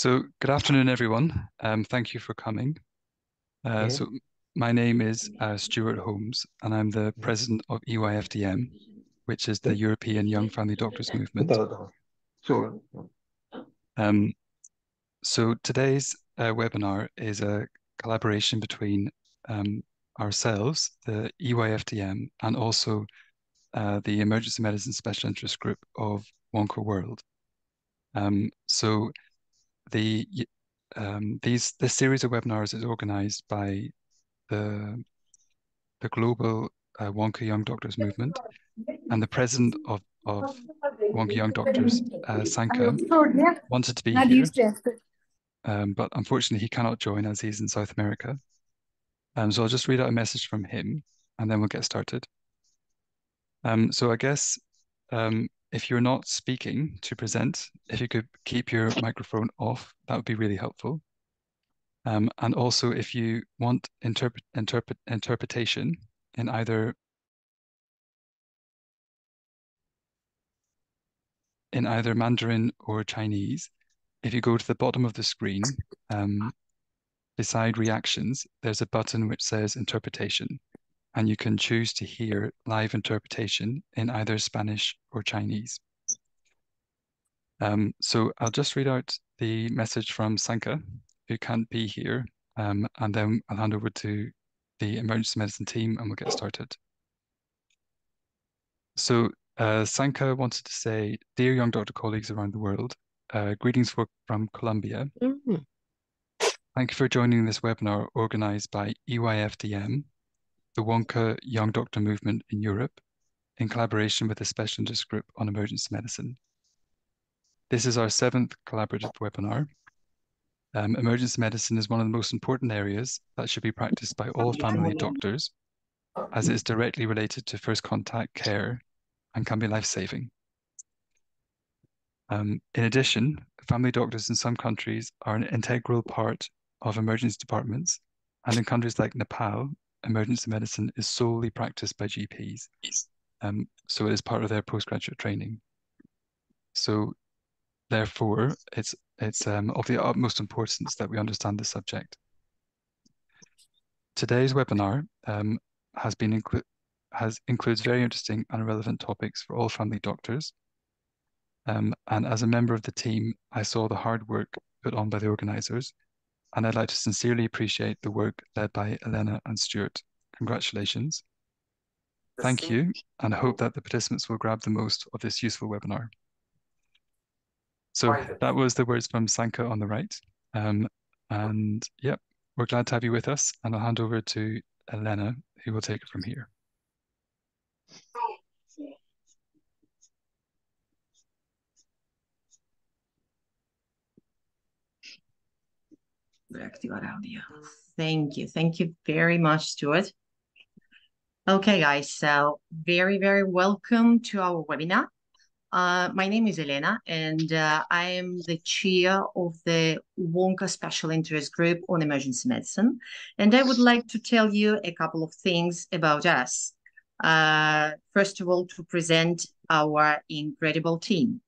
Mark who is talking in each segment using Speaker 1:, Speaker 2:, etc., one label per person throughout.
Speaker 1: So good afternoon, everyone. Thank you for coming. So my name is Stuart Holmes, and I'm the president of EYFDM, which is the European Young Family Doctors Movement. So today's webinar is a collaboration between ourselves, the EYFDM, and also the Emergency Medicine Special Interest Group of WONCA World. So this series of webinars is organized by the global WONCA Young Doctors Movement, and the president of WONCA Young Doctors, Sanka, wanted to be here, but unfortunately he cannot join as he's in South America. So I'll just read out a message from him, and then we'll get started. So I guess if you're not speaking to present, if you could keep your microphone off, that would be really helpful. And also, if you want interpretation in either Mandarin or Chinese, if you go to the bottom of the screen, beside reactions, there's a button which says interpretation, and you can choose to hear live interpretation in either Spanish or Chinese. So I'll just read out the message from Sanka, who can't be here, and then I'll hand over to the emergency medicine team and we'll get started. So Sanka wanted to say, dear young doctor colleagues around the world, greetings from Colombia. Thank you for joining this webinar organized by EYFDM, the WONCA Young Doctor Movement in Europe, in collaboration with the Special Interest Group on Emergency Medicine. This is our 7th collaborative webinar. Emergency medicine is one of the most important areas that should be practiced by all family doctors, as it is directly related to first contact care and can be life-saving. In addition, family doctors in some countries are an integral part of emergency departments, and in countries like Nepal, emergency medicine is solely practiced by GPs, so it is part of their postgraduate training. So therefore, it's of the utmost importance that we understand the subject. Today's webinar includes very interesting and relevant topics for all family doctors. And as a member of the team, I saw the hard work put on by the organizers, and I'd like to sincerely appreciate the work led by Elena and Stuart. Congratulations. Thank you, and I hope that the participants will grab the most of this useful webinar. So that was the words from Sanka on the right. And yep, we're glad to have you with us, and I'll hand over to Elena, who will take it from here.
Speaker 2: Thank you very much, Stuart. Okay, guys, so very welcome to our webinar. My name is Elena, and I am the chair of the WONCA Special Interest Group on Emergency Medicine. And I would like to tell you a couple of things about us. First of all, to present our incredible team.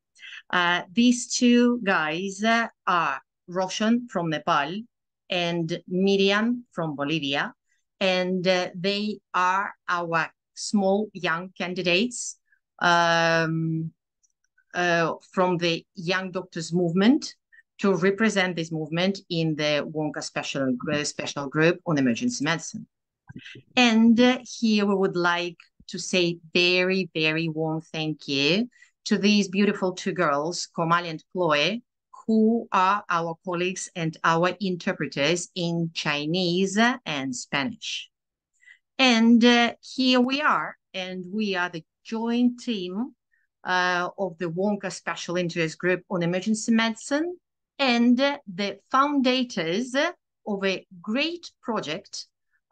Speaker 2: These two guys are Roshan from Nepal and Miriam from Bolivia. And they are our small young candidates from the Young Doctors Movement to represent this movement in the WONCA Special Group on Emergency Medicine. And here we would like to say very warm thank you to these beautiful two girls, Komali and Chloe, who are our colleagues and our interpreters in Chinese and Spanish. And here we are, and we are the joint team of the WONCA Special Interest Group on Emergency Medicine and the foundators of a great project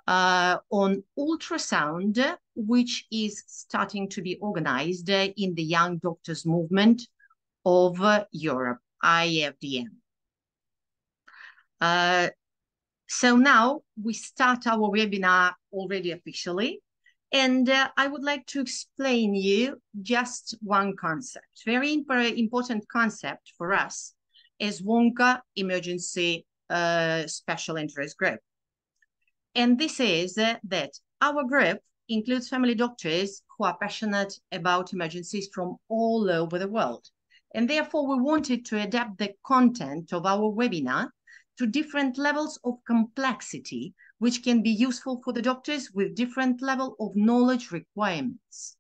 Speaker 2: on ultrasound, which is starting to be organized in the Young Doctors Movement of Europe, EYFDM. So now we start our webinar already officially. And I would like to explain you just one concept, very important concept for us, as WONCA Emergency Special Interest Group. And this is that our group includes family doctors who are passionate about emergencies from all over the world. And therefore, we wanted to adapt the content of our webinar to different levels of complexity, which can be useful for the doctors with different level of knowledge requirements.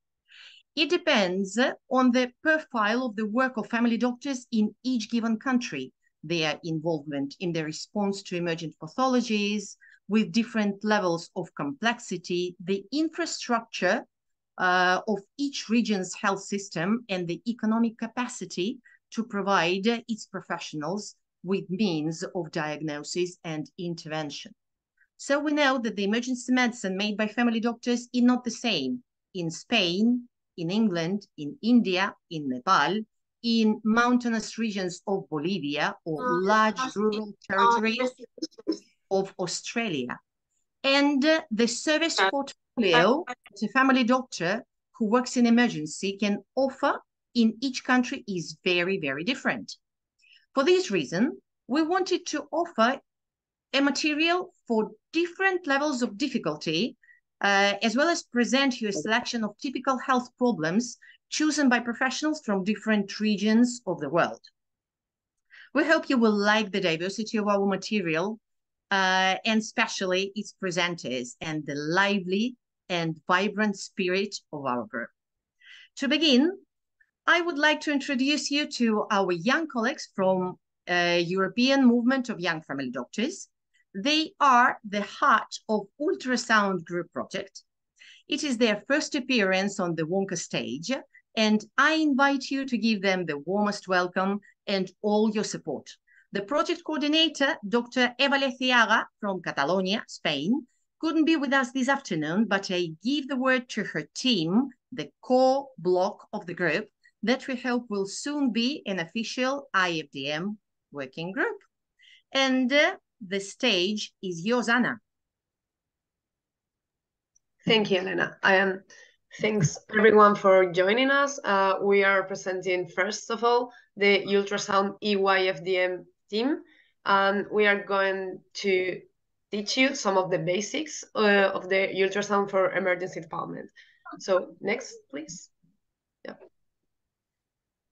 Speaker 2: It depends on the profile of the work of family doctors in each given country, their involvement in the response to emergent pathologies with different levels of complexity, the infrastructure of each region's health system, and the economic capacity to provide its professionals with means of diagnosis and intervention. So we know that the emergency medicine made by family doctors is not the same in Spain, in England, in India, in Nepal, in mountainous regions of Bolivia, or large rural territories of Australia. And the service portfolio that a family doctor who works in emergency can offer in each country is very, very different. For this reason, we wanted to offer a material for different levels of difficulty, as well as present you a selection of typical health problems chosen by professionals from different regions of the world. We hope you will like the diversity of our material, and especially its presenters and the lively and vibrant spirit of our group. To begin, I would like to introduce you to our young colleagues from European Movement of Young Family Doctors. They are the heart of Ultrasound Group project. It is their first appearance on the WONCA stage, and I invite you to give them the warmest welcome and all your support. The project coordinator, Dr. Eva Leciaga from Catalonia, Spain, couldn't be with us this afternoon, but I give the word to her team, the core block of the group, that we hope will soon be an official EYFDM working group. And the stage is yours, Anna.
Speaker 3: Thank you, Elena. Thanks everyone for joining us. We are presenting, first of all, the Ultrasound EYFDM team, and we are going to teach you some of the basics of the ultrasound for emergency department. So next, please. Yeah.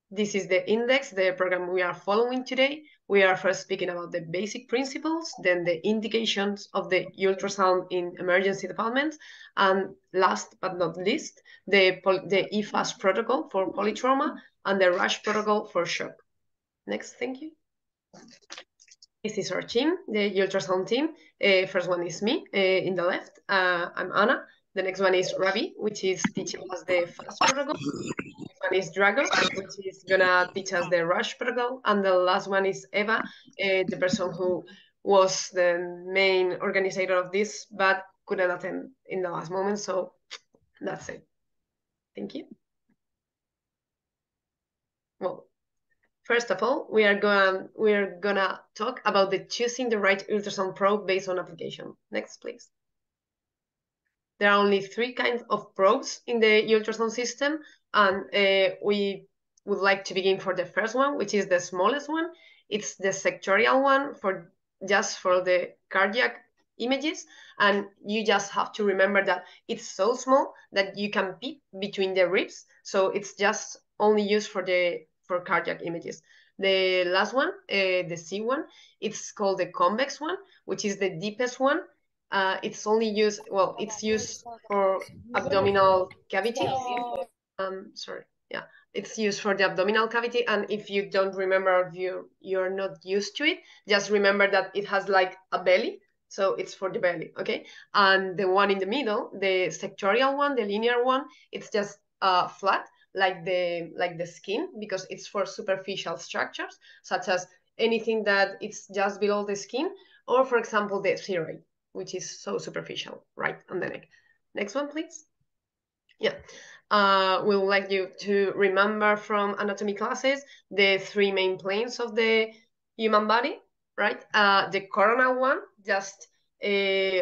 Speaker 3: This is the index, the program we are following today. We are first speaking about the basic principles, then the indications of the ultrasound in emergency departments, and last but not least, the EFAS protocol for polytrauma and the RUSH protocol for shock. Next, thank you. This is our team, the ultrasound team. First one is me in the left. I'm Anna. The next one is Ravi, which is teaching us the FAST protocol. One is Drago, which is gonna teach us the RUSH protocol, and the last one is Eva, the person who was the main organizer of this, but couldn't attend in the last moment. So that's it. Thank you. Well, first of all, we are gonna talk about the choosing the right ultrasound probe based on application. Next, please. There are only 3 kinds of probes in the ultrasound system, and we would like to begin for the first one, which is the smallest one. It's the sectorial one just for the cardiac images, and you just have to remember that it's so small that you can peep between the ribs, so it's just only used for cardiac images. The last one, the C one, it's called the convex one, which is the deepest one. It's only used, well, it's used for abdominal cavity. Sorry, yeah, it's used for the abdominal cavity. And if you don't remember, you're not used to it, just remember that it has like a belly. So it's for the belly, okay? And the one in the middle, the sectorial one, the linear one, it's just flat, like the skin, because it's for superficial structures, such as anything that it's just below the skin, or for example, the thyroid, which is so superficial, right on the neck. Next one, please. Yeah, we would like you to remember from anatomy classes the 3 main planes of the human body, right? The coronal one, just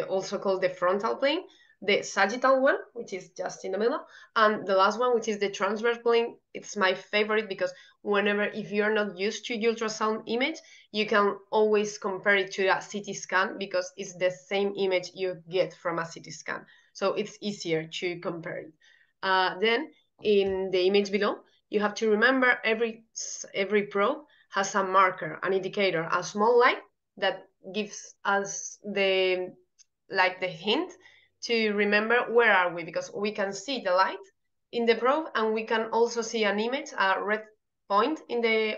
Speaker 3: also called the frontal plane. the sagittal one, which is just in the middle, and the last one, which is the transverse plane. It's my favorite because whenever, if you're not used to ultrasound image, you can always compare it to a CT scan because it's the same image you get from a CT scan. So it's easier to compare it. Then in the image below, you have to remember every probe has a marker, an indicator, a small light that gives us the hint to remember where are we, because we can see the light in the probe and we can also see an image, a red point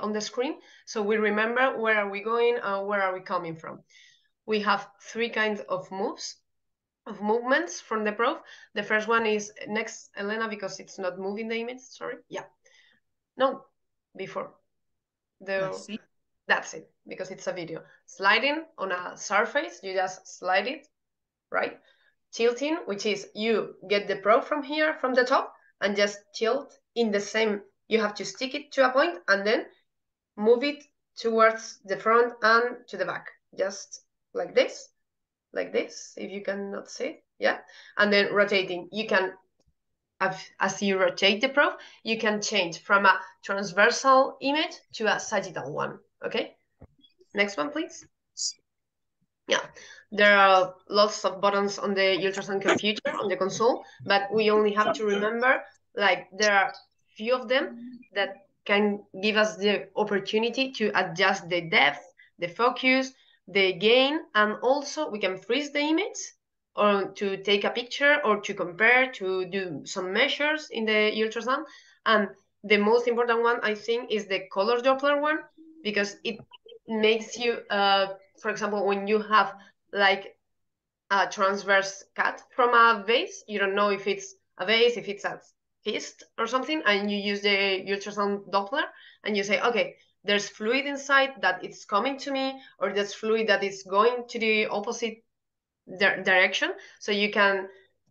Speaker 3: on the screen. So we remember where are we going and where are we coming from. We have three kinds of movements from the probe. The first one is next, Elena, because it's not moving the image. Sorry. Yeah. No, before. That's it, because it's a video. Sliding on a surface, you just slide it, right? Tilting, which is you get the probe from here, from the top, and just tilt in the same, you have to stick it to a point and then move it towards the front and to the back. Just like this, if you cannot see, yeah? And then rotating, you can, as you rotate the probe, you can change from a transversal image to a sagittal one, okay? Next one, please. Yeah, there are lots of buttons on the ultrasound computer, on the console, but we only have to remember, like, there are few of them that can give us the opportunity to adjust the depth, the focus, the gain, and also we can freeze the image or to take a picture or to compare, to do some measures in the ultrasound. And the most important one, I think, is the color Doppler one, because it makes you, for example, when you have like a transverse cut from a vase, you don't know if it's a vase, if it's a cyst or something, and you use the ultrasound Doppler and you say, okay, there's fluid inside that it's coming to me, or there's fluid that is going to the opposite direction. So you can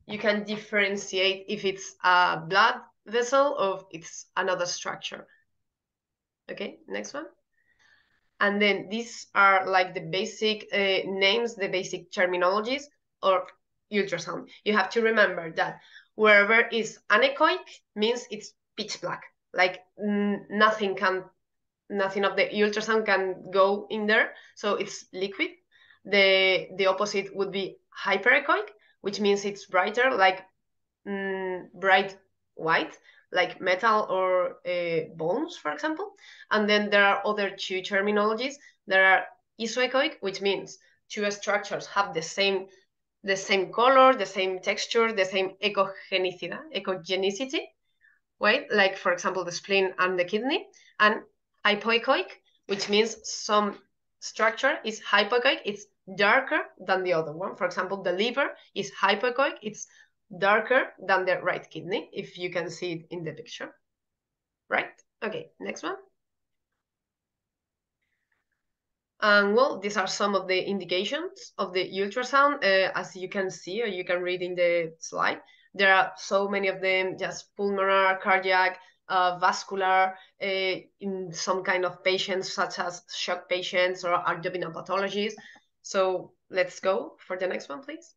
Speaker 3: differentiate if it's a blood vessel or if it's another structure. Okay, next one. And then these are like the basic names, the basic terminologies of ultrasound. You have to remember that wherever is anechoic means it's pitch black. Like nothing of the ultrasound can go in there. So it's liquid. The opposite would be hyperechoic, which means it's brighter, like bright white, like metal or bones, for example. And then there are other two terminologies. There are isoechoic, which means two structures have the same color, the same texture, the same echogenicity, right? Like, for example, the spleen and the kidney. And hypoechoic, which means some structure is hypoechoic, it's darker than the other one. For example, the liver is hypoechoic, it's darker than the right kidney, if you can see it in the picture, right? Okay, next one. And well, these are some of the indications of the ultrasound. As you can see, or you can read in the slide, there are so many of them, just pulmonary, cardiac, vascular, in some kind of patients, such as shock patients or abdominal pathologies. So let's go for the next one, please.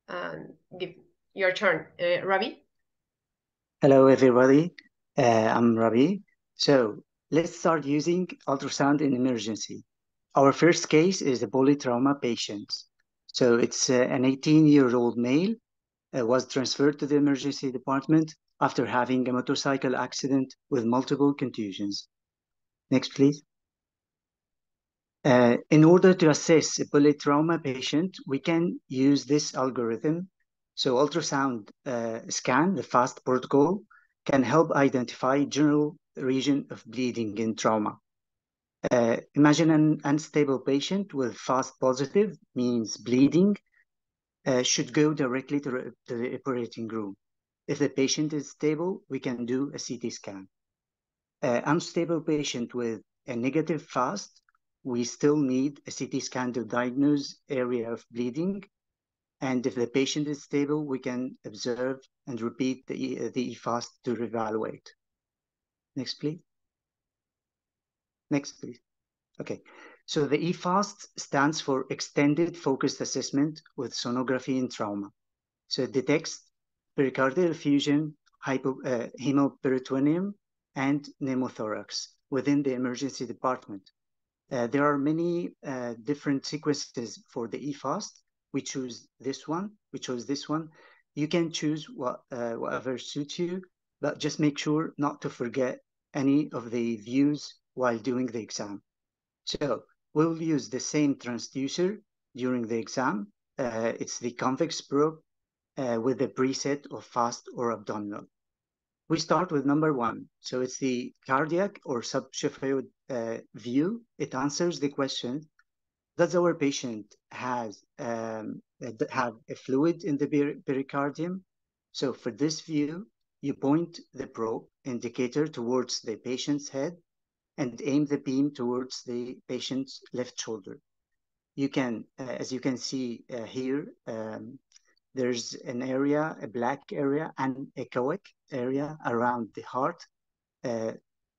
Speaker 3: And give your turn, Ravi.
Speaker 4: Hello, everybody. I'm Ravi. So let's start using ultrasound in emergency. Our first case is a polytrauma patient. So it's an 18-year-old male was transferred to the emergency department after having a motorcycle accident with multiple contusions. Next, please. In order to assess a polytrauma patient, we can use this algorithm. So ultrasound scan, the FAST protocol, can help identify general region of bleeding in trauma. Imagine an unstable patient with FAST positive, means bleeding, should go directly to the operating room. If the patient is stable, we can do a CT scan. Unstable patient with a negative FAST, we still need a CT scan to diagnose area of bleeding. And if the patient is stable, we can observe and repeat the EFAST to reevaluate. Next, please. Next, please. Okay. So the EFAST stands for Extended Focused Assessment with Sonography in Trauma. So it detects pericardial effusion, hemoperitoneum, and pneumothorax within the emergency department. There are many different sequences for the EFAST. We chose this one. You can choose whatever suits you, but just make sure not to forget any of the views while doing the exam. So we'll use the same transducer during the exam. It's the convex probe with a preset of fast or abdominal. We start with number 1. So it's the cardiac or subshaphoid view. It answers the question, does our patient have a fluid in the pericardium? So for this view, you point the probe indicator towards the patient's head and aim the beam towards the patient's left shoulder. You can, as you can see here, there's an area, a black area, and a echoic area around the heart,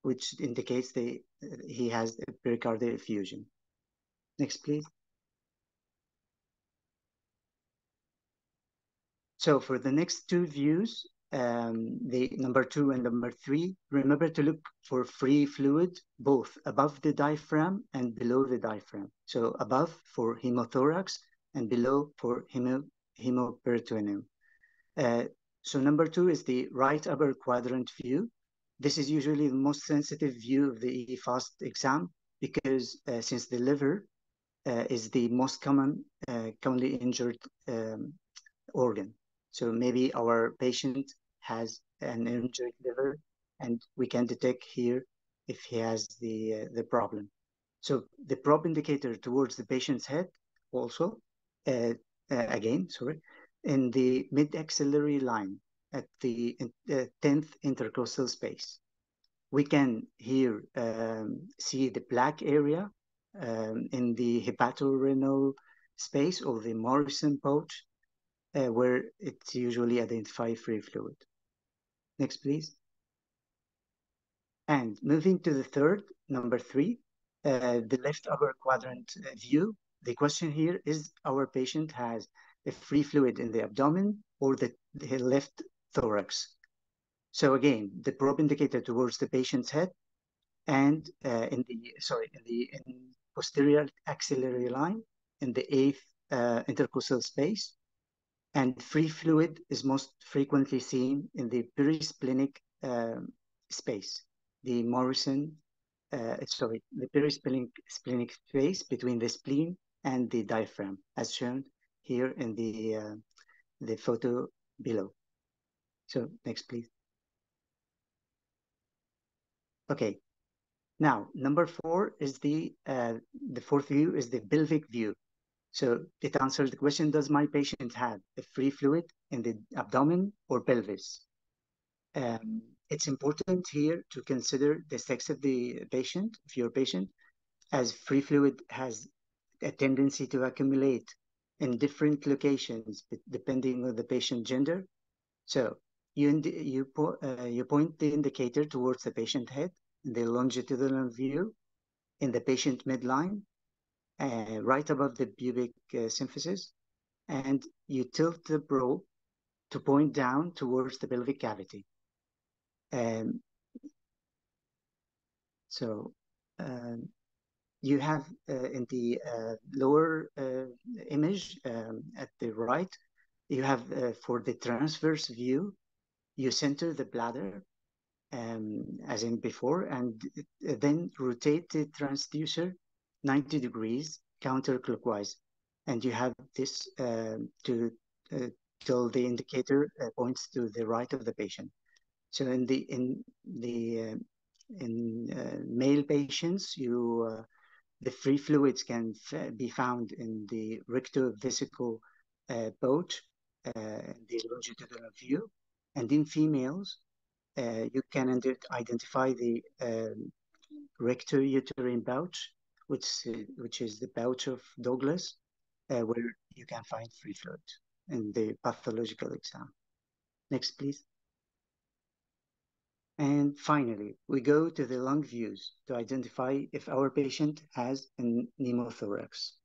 Speaker 4: which indicates he has a pericardial effusion. Next, please. So for the next 2 views, the number 2 and number 3, remember to look for free fluid, both above the diaphragm and below the diaphragm. So above for hemothorax and below for hemoperitoneum. So number 2 is the right upper quadrant view. This is usually the most sensitive view of the EFAST exam because since the liver is the most commonly injured organ. So maybe our patient has an injured liver and we can detect here if he has the problem. So the probe indicator towards the patient's head also, in the mid-axillary line at the 10th intercostal space. We can here see the black area in the hepatorenal space or the Morrison pouch, where it's usually identified free fluid. Next, please. And moving to the third, number 3, the left upper quadrant view. The question here is our patient has a free fluid in the abdomen or the left thorax. So again, the probe indicator towards the patient's head and in posterior axillary line in the 8th intercostal space. And free fluid is most frequently seen in the perisplenic space, the Morrison, the perisplenic space between the spleen and the diaphragm, as shown here in the photo below. So next, please. Okay. Now, number 4 is the fourth view is the pelvic view. So it answers the question, does my patient have a free fluid in the abdomen or pelvis? It's important here to consider the sex of the patient, of your patient, as free fluid has a tendency to accumulate in different locations depending on the patient gender. So you point the indicator towards the patient head in the longitudinal view in the patient midline, right above the pubic symphysis, and you tilt the probe to point down towards the pelvic cavity. You have in the lower image at the right, you have for the transverse view, you center the bladder as in before, and then rotate the transducer 90 degrees counterclockwise, and you have this till the indicator points to the right of the patient. So in male patients, the free fluids can be found in the rectovesical pouch, the longitudinal view, and in females, you can identify the rectouterine pouch, which is the pouch of Douglas, where you can find free fluid in the pathological exam. Next, please. And finally, we go to the lung views to identify if our patient has a pneumothorax.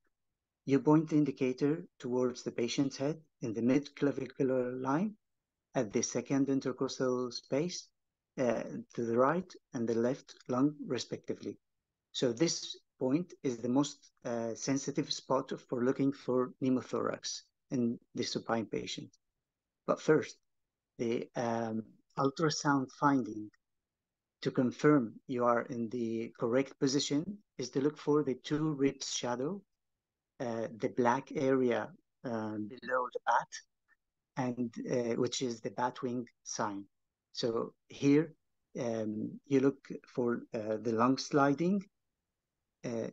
Speaker 4: You point the indicator towards the patient's head in the mid-clavicular line at the second intercostal space to the right and the left lung, respectively. So this point is the most sensitive spot for looking for pneumothorax in the supine patient. But first, the ultrasound finding to confirm you are in the correct position is to look for the two ribs shadow, the black area below the bat, and which is the bat wing sign. So here you look for the lung sliding.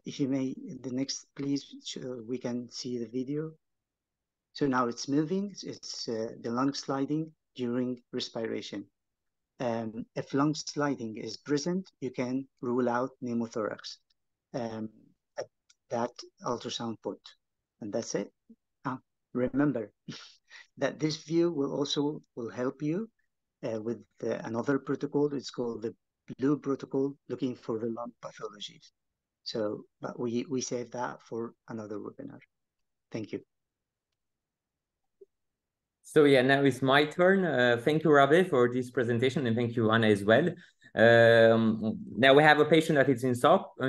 Speaker 4: If you may, the next, please, we can see the video. So now it's moving, it's the lung sliding during respiration. If lung sliding is present, you can rule out pneumothorax at that ultrasound point. And that's it. Remember that this view will help you with another protocol. It's called the blue protocol, looking for the lung pathologies. So, but we save that for another webinar. Thank you.
Speaker 5: So yeah, now it's my turn. Thank you, Rabe, for this presentation, and thank you, Anna, as well. Now we have a patient that is in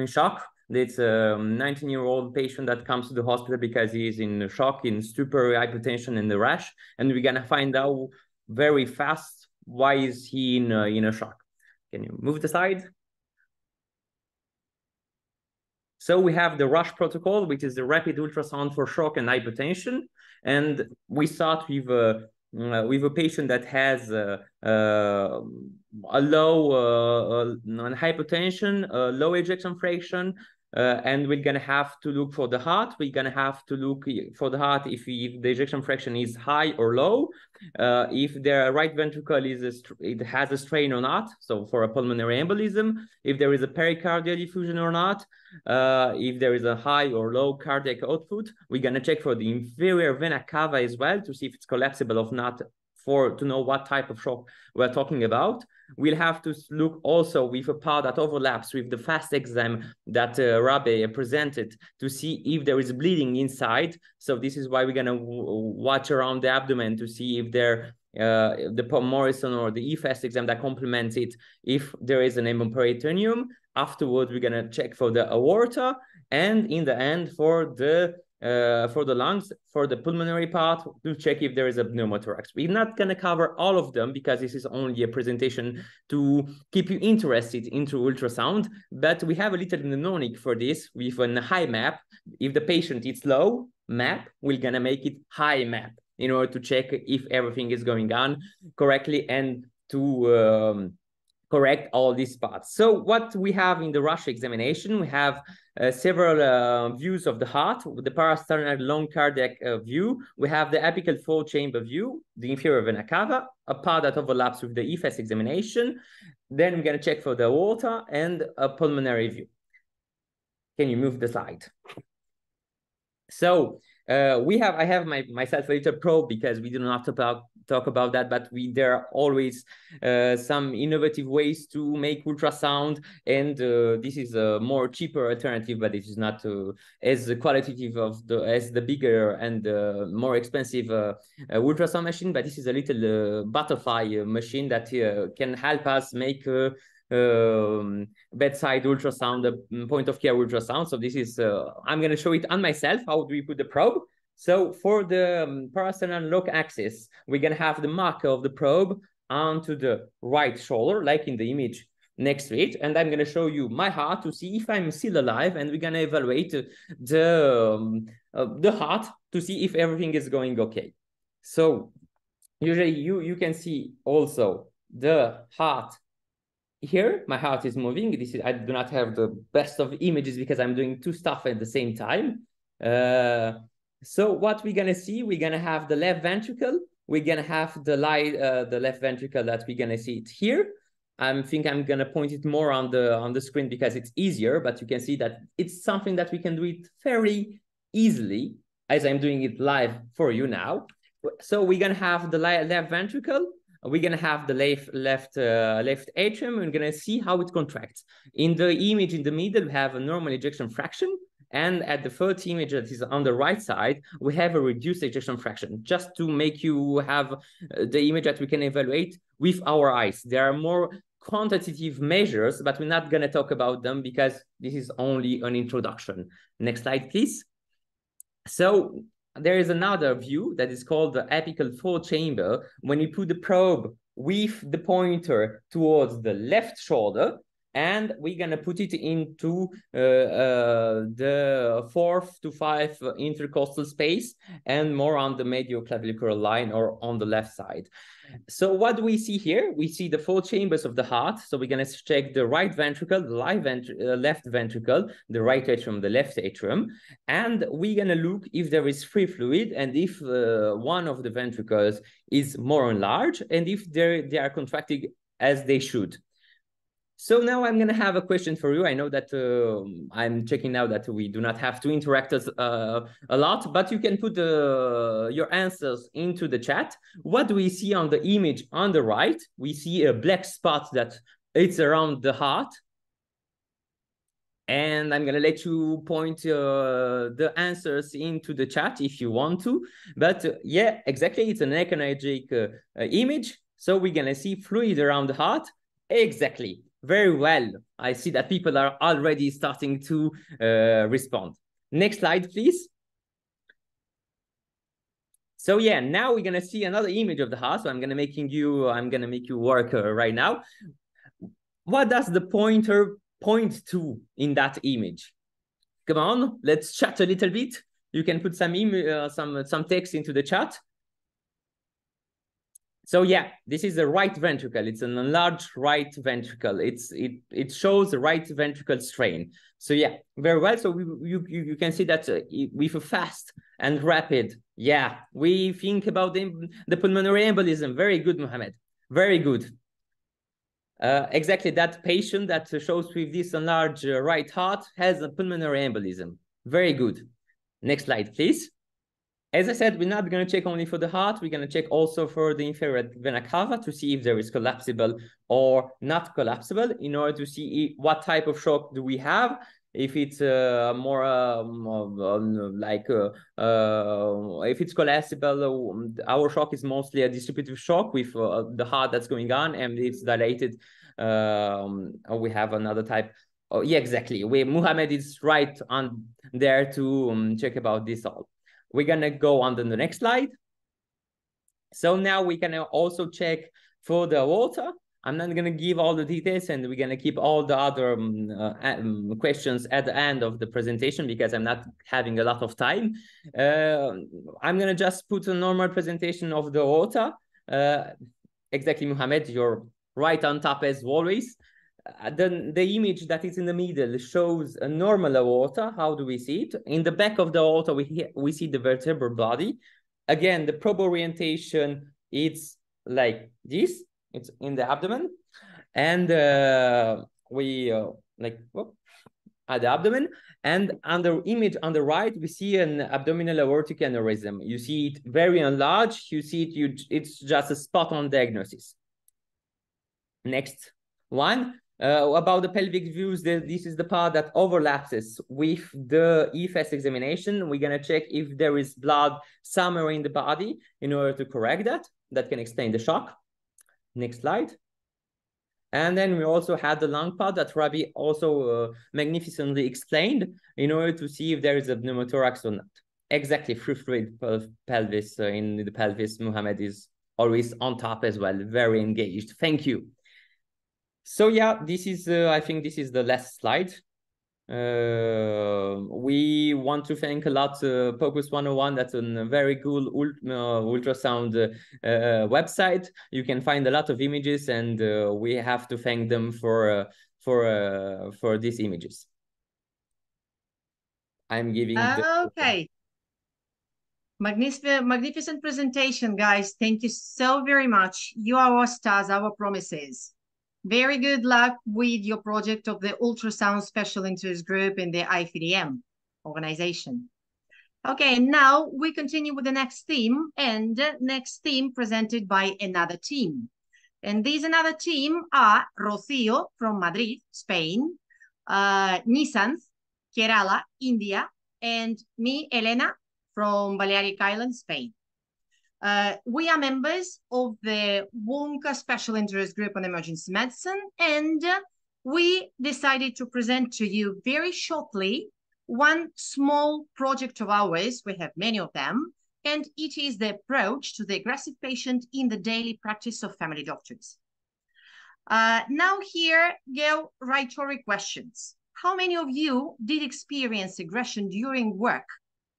Speaker 5: shock. It's a 19-year-old patient that comes to the hospital because he is in shock, in stupor, hypotension, and the rash. And we're gonna find out very fast why is he in a shock. Can you move the slide? So we have the RUSH protocol, which is the rapid ultrasound for shock and hypotension. And we start with a patient that has a low hypotension, low ejection fraction, and we're going to have to look for the heart. We're going to have to look for the heart if the ejection fraction is high or low, if the right ventricle it has a strain or not, so for a pulmonary embolism, if there is a pericardial effusion or not, if there is a high or low cardiac output. We're going to check for the inferior vena cava as well to see if it's collapsible or not, to know what type of shock we're talking about. We'll have to look also with a part that overlaps with the fast exam that Rabe presented to see if there is bleeding inside. So this is why we're going to watch around the abdomen to see if the Morrison or the fast exam that complements it, if there is an hemperitoneum. Afterwards, we're going to check for the aorta, and in the end for the lungs, for the pulmonary part, to check if there is a pneumothorax. We're not going to cover all of them because this is only a presentation to keep you interested into ultrasound, but we have a little mnemonic for this with a high map. If the patient is low map, we're going to make it high map in order to check if everything is going on correctly and to correct all these parts. So what we have in the RUSH examination, we have several views of the heart, the parasternal long cardiac view. We have the apical fold chamber view, the inferior vena cava, a part that overlaps with the EFS examination. Then we're going to check for the aorta and a pulmonary view. Can you move the slide? So I have myself a little probe because we do not talk about that, but there are always some innovative ways to make ultrasound, and this is a more cheaper alternative, but it is not as qualitative as the bigger and more expensive ultrasound machine. But this is a little butterfly machine that can help us make bedside ultrasound, point of care ultrasound. So this is, I'm going to show it on myself. How do we put the probe? So for the parasternal lock axis, we're going to have the marker of the probe onto the right shoulder, like in the image next to it. And I'm going to show you my heart to see if I'm still alive. And we're going to evaluate the heart to see if everything is going okay. So usually you can see also the heart. Here, my heart is moving. This is, I do not have the best of images because I'm doing two stuff at the same time. So what we're gonna see, we're gonna have the left ventricle. We're gonna have the left ventricle that we're gonna see it here. I think I'm gonna point it more on the screen because it's easier, but you can see that it's something that we can do it very easily as I'm doing it live for you now. So we're gonna have the left ventricle. We're going to have the left atrium. We're going to see how it contracts. In the image in the middle, we have a normal ejection fraction. And at the third image that is on the right side, we have a reduced ejection fraction, just to make you have the image that we can evaluate with our eyes. There are more quantitative measures, but we're not going to talk about them because this is only an introduction. Next slide, please. So there is another view that is called the apical fold chamber. When you put the probe with the pointer towards the left shoulder, and we're going to put it into the 4 to 5 intercostal space and more on the medioclavicular line or on the left side. So what do we see here? We see the 4 chambers of the heart. So we're going to check the right ventricle, the left ventricle, the right atrium, the left atrium. And we're going to look if there is free fluid and if one of the ventricles is more enlarged and if they are contracting as they should. So now I'm going to have a question for you. I know that I'm checking now that we do not have to interact a lot, but you can put your answers into the chat. What do we see on the image on the right? We see a black spot that it's around the heart. And I'm going to let you point the answers into the chat if you want to. But yeah, exactly. It's an ecologic image. So we're going to see fluid around the heart. Exactly. Very well. I see that people are already starting to respond. Next slide, please. So yeah, now we're gonna see another image of the heart. So I'm gonna make you work right now. What does the pointer point to in that image? Come on, let's chat a little bit. You can put some text into the chat. So yeah, this is the right ventricle. It's an enlarged right ventricle. It shows the right ventricle strain. So yeah, very well. So you can see that with a fast and rapid, yeah, we think about the pulmonary embolism. Very good, Mohammed. Very good. Exactly, that patient that shows with this enlarged right heart has a pulmonary embolism. Very good. Next slide, please. As I said, we're not going to check only for the heart. We're going to check also for the inferior vena cava to see if there is collapsible or not collapsible in order to see what type of shock do we have. If it's more if it's collapsible, our shock is mostly a distributive shock with the heart that's going on, and it's dilated. We have another type. Oh, yeah, exactly. Mohammed is right on there to check about this all. We're going to go on to the next slide. So now we can also check for the aorta. I'm not going to give all the details, and we're going to keep all the other questions at the end of the presentation because I'm not having a lot of time. I'm going to just put a normal presentation of the aorta. Exactly, Mohammed, you're right on top as always. The image that is in the middle shows a normal aorta. How do we see it? In the back of the aorta, we see the vertebral body. Again, the probe orientation, it's like this. It's in the abdomen. And at the abdomen. And on the image on the right, we see an abdominal aortic aneurysm. You see it very enlarged. You see it, it's just a spot on diagnosis. Next one. About the pelvic views, this is the part that overlaps with the EFS examination. We're going to check if there is blood somewhere in the body in order to correct that. That can explain the shock. Next slide. And then we also had the lung part that Rabi also magnificently explained in order to see if there is a pneumothorax or not. Exactly, free fluid pelvis in the pelvis. Mohammed is always on top as well, very engaged. Thank you. So yeah, this is, I think this is the last slide. We want to thank a lot POCUS 101. That's a very cool ultrasound website. You can find a lot of images, and we have to thank them for these images. I'm giving
Speaker 2: okay. Magnificent presentation, guys. Thank you so very much. You are our stars, our promises. Very good luck with your project of the Ultrasound Special Interest Group in the EYFDM organization. Okay, now we continue with the next theme, and next theme presented by another team. And these another team are Rocío from Madrid, Spain, Nisanth Kerala, India, and me, Elena, from Balearic Islands, Spain. We are members of the WONCA Special Interest Group on Emergency Medicine, and we decided to present to you very shortly one small project of ours. We have many of them, and it is the approach to the aggressive patient in the daily practice of family doctors. Now here go rhetoric questions. How many of you did experience aggression during work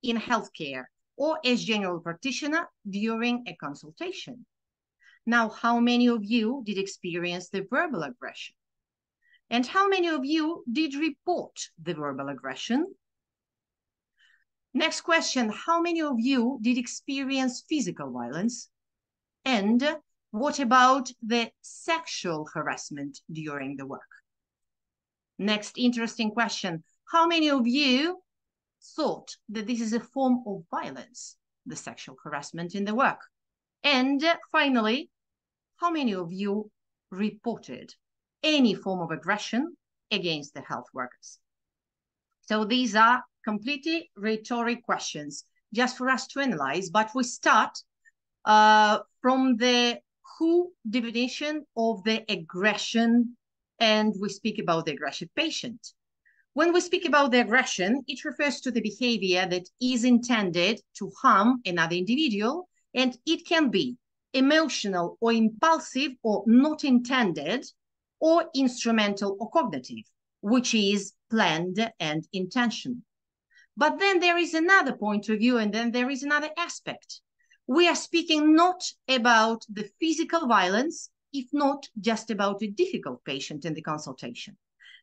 Speaker 2: in healthcare or as general practitioner during a consultation? Now, how many of you did experience the verbal aggression? And how many of you did report the verbal aggression? Next question, how many of you did experience physical violence? And what about the sexual harassment during the work? Next interesting question, how many of you thought that this is a form of violence, the sexual harassment in the work? And finally, how many of you reported any form of aggression against the health workers? So these are completely rhetoric questions just for us to analyze, but we start from the WHO definition of the aggression, and we speak about the aggressive patient. When we speak about the aggression, it refers to the behavior that is intended to harm another individual, and it can be emotional or impulsive or not intended, or instrumental or cognitive, which is planned and intentional. But then there is another point of view, and then there is another aspect. We are speaking not about the physical violence, if not just about a difficult patient in the consultation.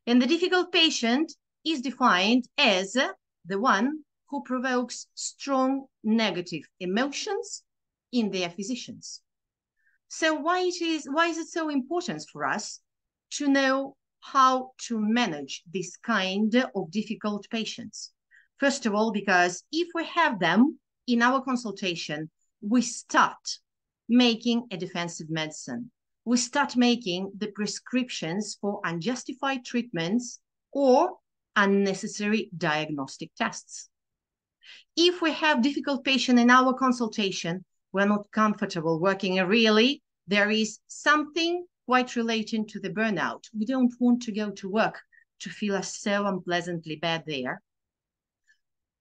Speaker 2: And the difficult patient is defined as the one who provokes strong negative emotions in their physicians. So why is it so important for us to know how to manage this kind of difficult patients? First of all, because if we have them in our consultation, we start making a defensive medicine. We start making the prescriptions for unjustified treatments or unnecessary diagnostic tests. If we have difficult patients in our consultation, we're not comfortable working. Really, there is something quite relating to the burnout. We don't want to go to work to feel us so unpleasantly bad there.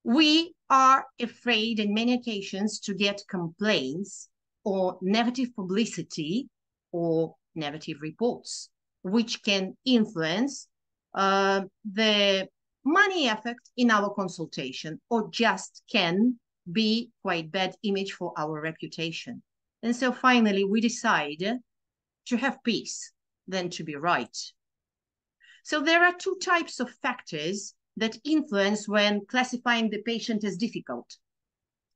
Speaker 2: We are afraid in many occasions to get complaints or negative publicity or negative reports, which can influence the money effect in our consultation, or just can be quite bad image for our reputation. And so finally, we decide to have peace than to be right. So there are two types of factors that influence when classifying the patient as difficult.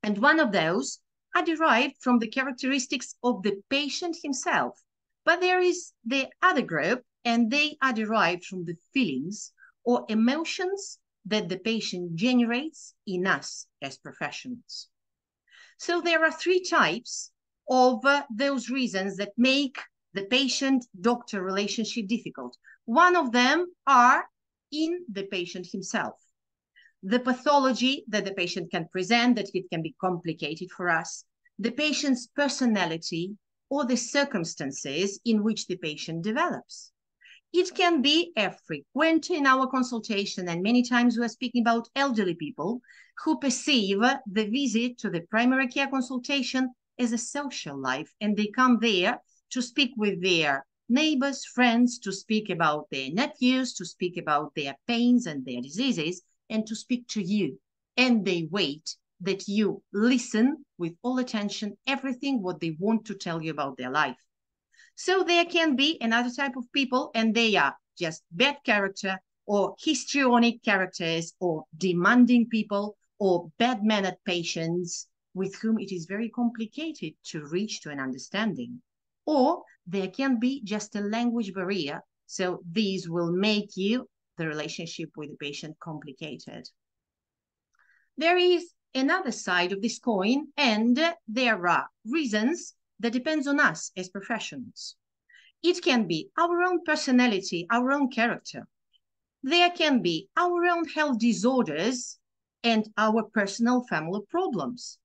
Speaker 2: And one of those are derived from the characteristics of the patient himself. But there is the other group, and they are derived from the feelings or emotions that the patient generates in us as professionals. So there are three types of those reasons that make the patient-doctor relationship difficult. One of them are in the patient himself. The pathology that the patient can present, that it can be complicated for us, the patient's personality, or the circumstances in which the patient develops. It can be frequent in our consultation, and many times we are speaking about elderly people who perceive the visit to the primary care consultation as a social life, and they come there to speak with their neighbors, friends, to speak about their nephews, to speak about their pains and their diseases, and to speak to you. And they wait that you listen with all attention, everything what they want to tell you about their life. So there can be another type of people, and they are just bad character or histrionic characters or demanding people or bad-mannered patients with whom it is very complicated to reach to an understanding. Or there can be just a language barrier. So these will make the relationship with the patient complicated. There is another side of this coin, and there are reasons that depends on us as professionals. It can be our own personality, our own character. There can be our own health disorders and our personal family problems.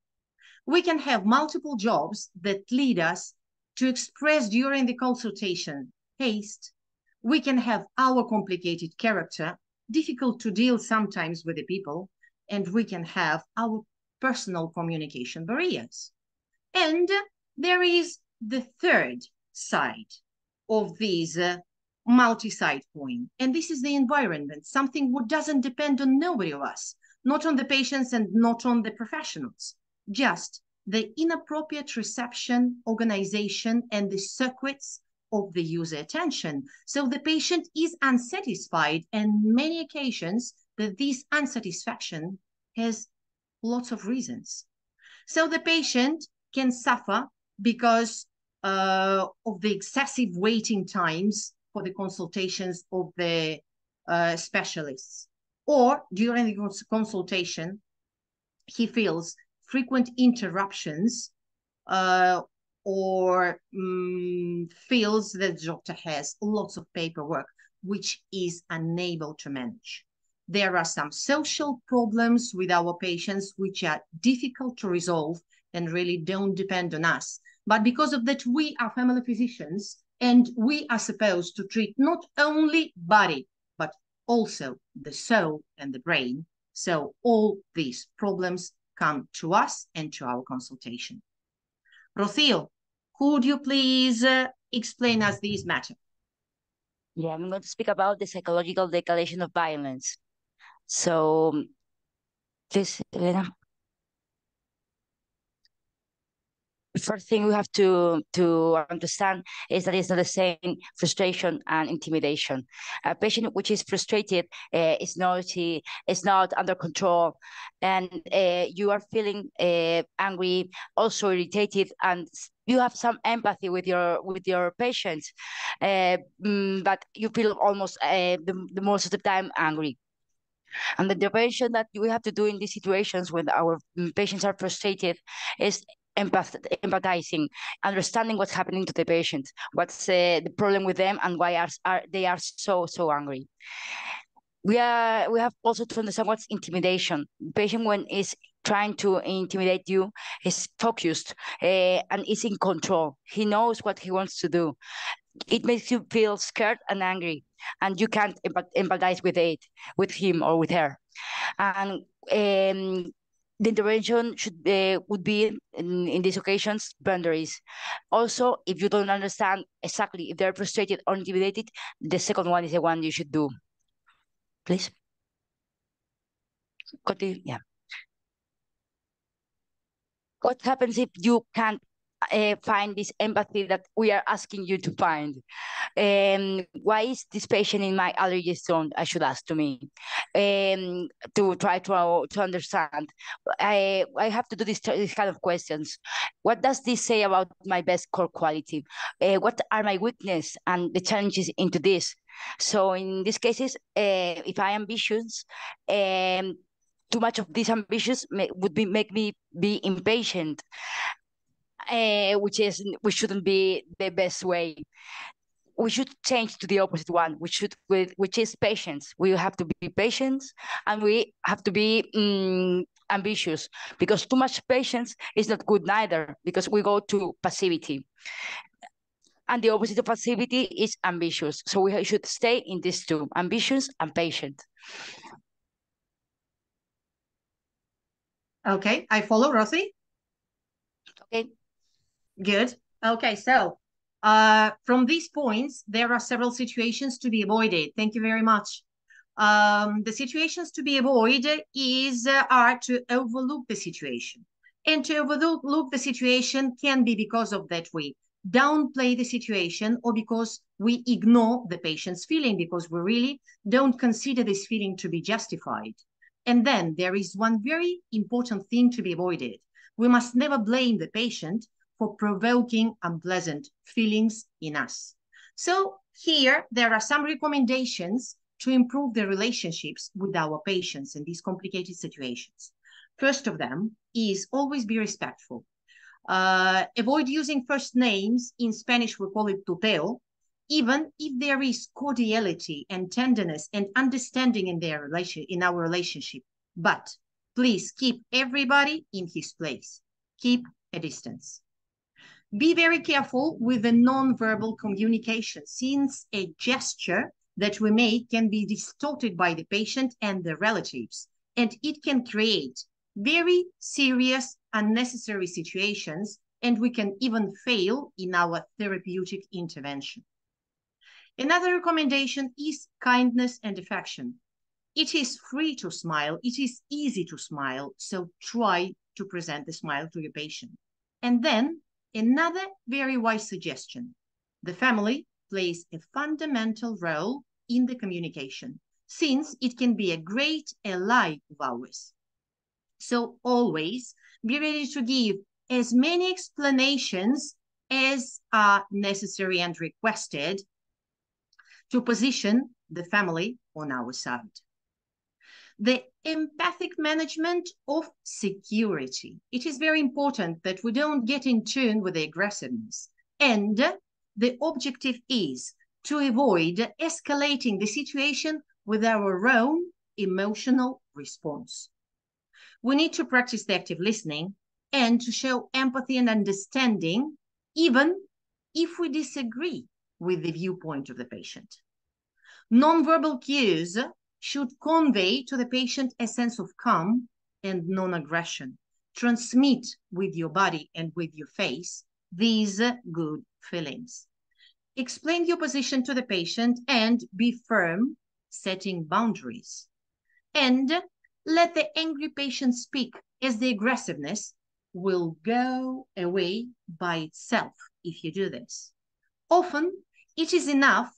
Speaker 2: We can have multiple jobs that lead us to express during the consultation haste. We can have our complicated character, difficult to deal sometimes with the people, and we can have our personal communication barriers. And there is the third side of this multi-side coin, and this is the environment, something what doesn't depend on nobody of us, not on the patients and not on the professionals, just the inappropriate reception, organization, and the circuits of the user attention. So the patient is unsatisfied, and many occasions that this unsatisfaction has lots of reasons. So the patient can suffer because of the excessive waiting times for the consultations of the specialists, or during the consultation, he feels frequent interruptions or feels that the doctor has lots of paperwork, which is unable to manage. There are some social problems with our patients which are difficult to resolve and really don't depend on us. But because of that, we are family physicians and we are supposed to treat not only body, but also the soul and the brain. So all these problems come to us and to our consultation. Rocio, could you please explain us this matter?
Speaker 6: Yeah, I'm going to speak about the psychological declaration of violence. So, please, Elena. The first thing we have to understand is that it's not the same frustration and intimidation. A patient which is frustrated is not under control, and you are feeling angry, also irritated, and you have some empathy with your patient, but you feel almost the most of the time angry. And the intervention that we have to do in these situations when our patients are frustrated is empathizing, understanding what's happening to the patient, what's the problem with them, and why they are so angry. We have also to understand what's intimidation. The patient, when is trying to intimidate you, is focused and is in control. He knows what he wants to do. It makes you feel scared and angry, and you can't empathize with him or with her. And the intervention would be in these occasions boundaries. Also, if you don't understand exactly if they're frustrated or intimidated, the second one is the one you should do. Please. Continue. Yeah. What happens if you can't find this empathy that we are asking you to find? Why is this patient in my allergy zone? I should ask to me, to try to understand. I have to do this kind of questions. What does this say about my best core quality? What are my weaknesses and the challenges into this? So in these cases, if I am ambitious, too much of these ambitions would make me be impatient, which shouldn't be the best way. We should change to the opposite one, which is patience. We have to be patient, and we have to be ambitious, because too much patience is not good neither, because we go to passivity. And the opposite of passivity is ambitious. So we should stay in these two, ambitious and patient.
Speaker 2: Okay, I follow, Rosie.
Speaker 6: Okay.
Speaker 2: Good. Okay, so from these points, there are several situations to be avoided. Thank you very much. The situations to be avoided are to overlook the situation. And to overlook the situation can be because of that we downplay the situation, or because we ignore the patient's feeling, because we really don't consider this feeling to be justified. And then there is one very important thing to be avoided. We must never blame the patient for provoking unpleasant feelings in us. So here, there are some recommendations to improve the relationships with our patients in these complicated situations. First of them is always be respectful. Avoid using first names. In Spanish, we call it tuteo. even if there is cordiality and tenderness and understanding in our relationship. But please keep everybody in his place. Keep a distance. Be very careful with the non-verbal communication, since a gesture that we make can be distorted by the patient and the relatives, and it can create very serious, unnecessary situations, and we can even fail in our therapeutic intervention. Another recommendation is kindness and affection. It is free to smile. It is easy to smile. So try to present the smile to your patient. And then another very wise suggestion. The family plays a fundamental role in the communication, since it can be a great ally of ours. So always be ready to give as many explanations as are necessary and requested to position the family on our side. The empathic management of security. It is very important that we don't get in tune with the aggressiveness. And the objective is to avoid escalating the situation with our own emotional response. We need to practice the active listening and to show empathy and understanding, even if we disagree with the viewpoint of the patient. Nonverbal cues should convey to the patient a sense of calm and non-aggression. Transmit with your body and with your face these good feelings. Explain your position to the patient and be firm, setting boundaries. And let the angry patient speak, as the aggressiveness will go away by itself if you do this. Often, it is enough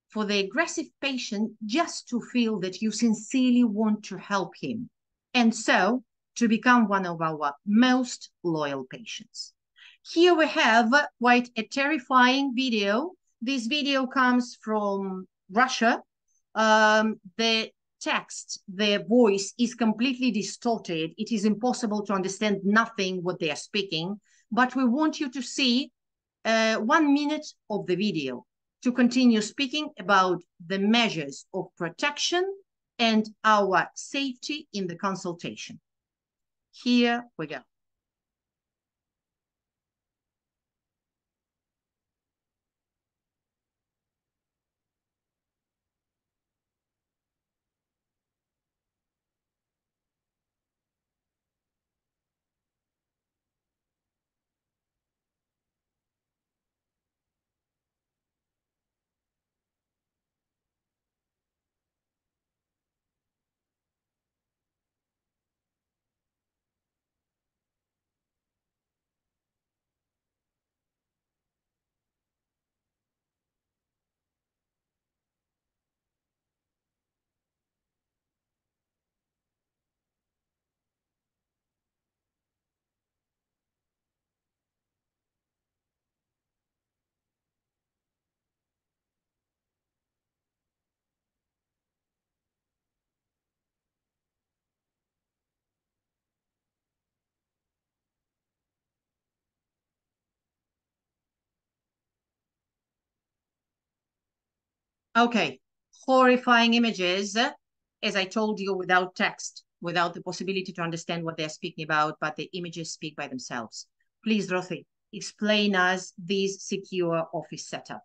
Speaker 2: for the aggressive patient just to feel that you sincerely want to help him, and so to become one of our most loyal patients. Here we have quite a terrifying video. This video comes from Russia. The text, the voice is completely distorted. It is impossible to understand nothing what they are speaking, but we want you to see 1 minute of the video to continue speaking about the measures of protection and our safety in the consultation. Here we go. Okay, horrifying images, as I told you, without text, without the possibility to understand what they're speaking about, but the images speak by themselves. Please, Rothi, explain us this secure office setup.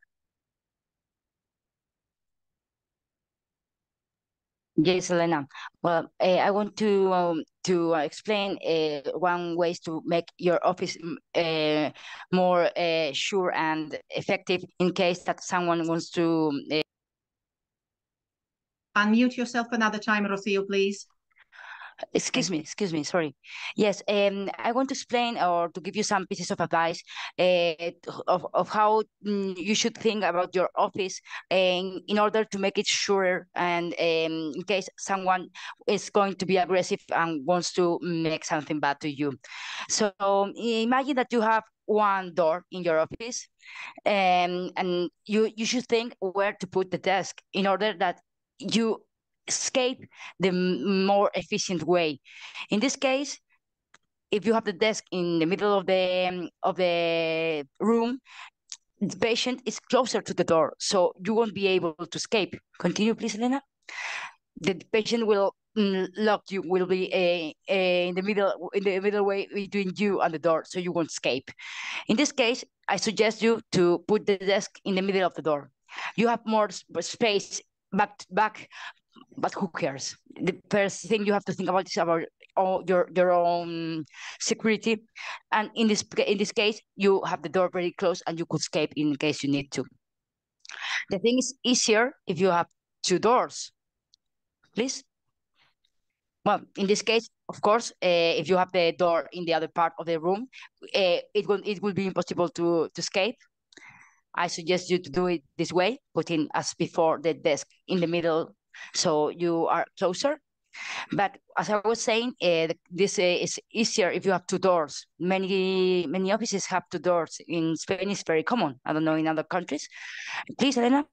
Speaker 6: Yes, Elena. Well, I want to explain one ways to make your office more sure and effective in case that someone wants to.
Speaker 2: Unmute yourself another time, Rocio, please.
Speaker 6: Excuse me, sorry. Yes, I want to explain or to give you some pieces of advice of how you should think about your office in order to make it sure and in case someone is going to be aggressive and wants to make something bad to you. So imagine that you have one door in your office and you should think where to put the desk in order that you escape the more efficient way. In this case, if you have the desk in the middle of the room, the patient is closer to the door, so you won't be able to escape. Continue, please, Elena. The patient will lock you, will be in the middle way between you and the door, so you won't escape. In this case, I suggest you to put the desk in the middle of the door. You have more space back to back, but who cares? The first thing you have to think about is about your own security, and in this case, you have the door very close, and you could escape in case you need to. The thing is easier if you have two doors. Please. Well, in this case, of course, if you have the door in the other part of the room, it will be impossible to escape. I suggest you to do it this way, putting as before the desk in the middle, so you are closer. But as I was saying, this is easier if you have two doors. Many offices have two doors. In Spain, it's very common. I don't know in other countries. Please, Elena.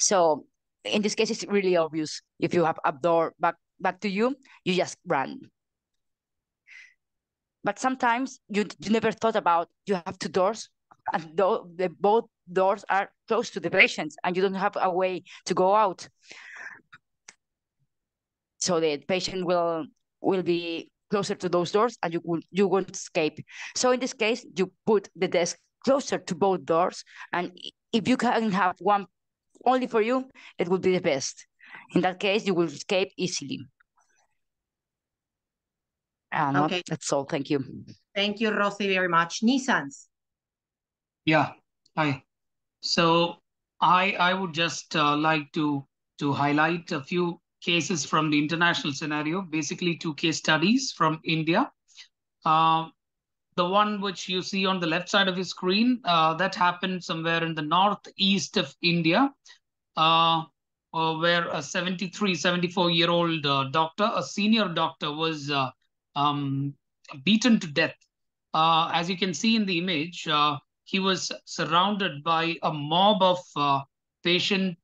Speaker 6: So in this case, it's really obvious. If you have a door back to you, you just run. But sometimes you never thought about you have two doors, and both doors are close to the patients, and you don't have a way to go out. So the patient will be closer to those doors, and you won't escape. So in this case, you put the desk closer to both doors, and if you can have one only for you, it would be the best. In that case, you will escape easily. Okay, that's all. Thank you.
Speaker 2: Thank you, Rosy, very much. Nisans.
Speaker 7: Yeah, hi. So I would just like to highlight a few cases from the international scenario, basically 2 case studies from India. The one which you see on the left side of your screen, that happened somewhere in the northeast of India, where a 74-year-old doctor, a senior doctor, was beaten to death. As you can see in the image, he was surrounded by a mob of patient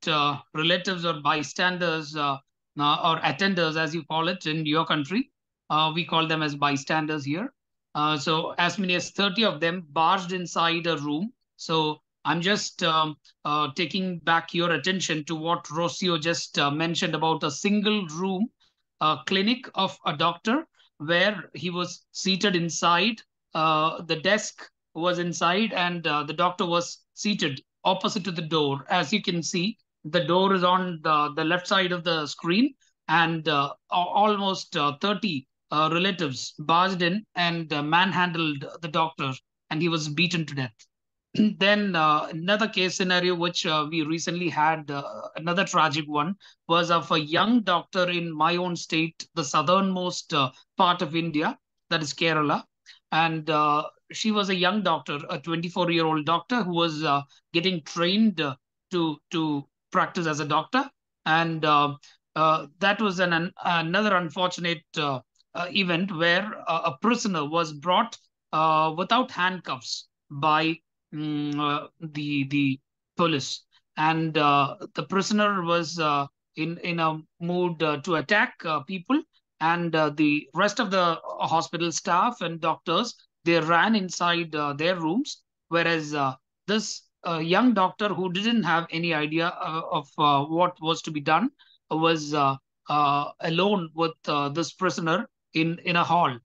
Speaker 7: relatives or bystanders or attenders, as you call it in your country. We call them as bystanders here. So as many as 30 of them barged inside a room. So I'm just taking back your attention to what Rocio just mentioned about a single room clinic of a doctor where he was seated inside. The desk was inside, and the doctor was seated opposite to the door. As you can see, the door is on the left side of the screen, and almost 30 relatives barged in and manhandled the doctor, and he was beaten to death. Then another case scenario which we recently had, another tragic one, was of a young doctor in my own state, the southernmost part of India, that is Kerala. And she was a young doctor, a 24-year-old doctor who was getting trained to practice as a doctor. And that was another unfortunate event where a prisoner was brought without handcuffs by the police, and the prisoner was in a mood to attack people, and the rest of the hospital staff and doctors, they ran inside their rooms, whereas this young doctor, who didn't have any idea of what was to be done, was alone with this prisoner in a hall.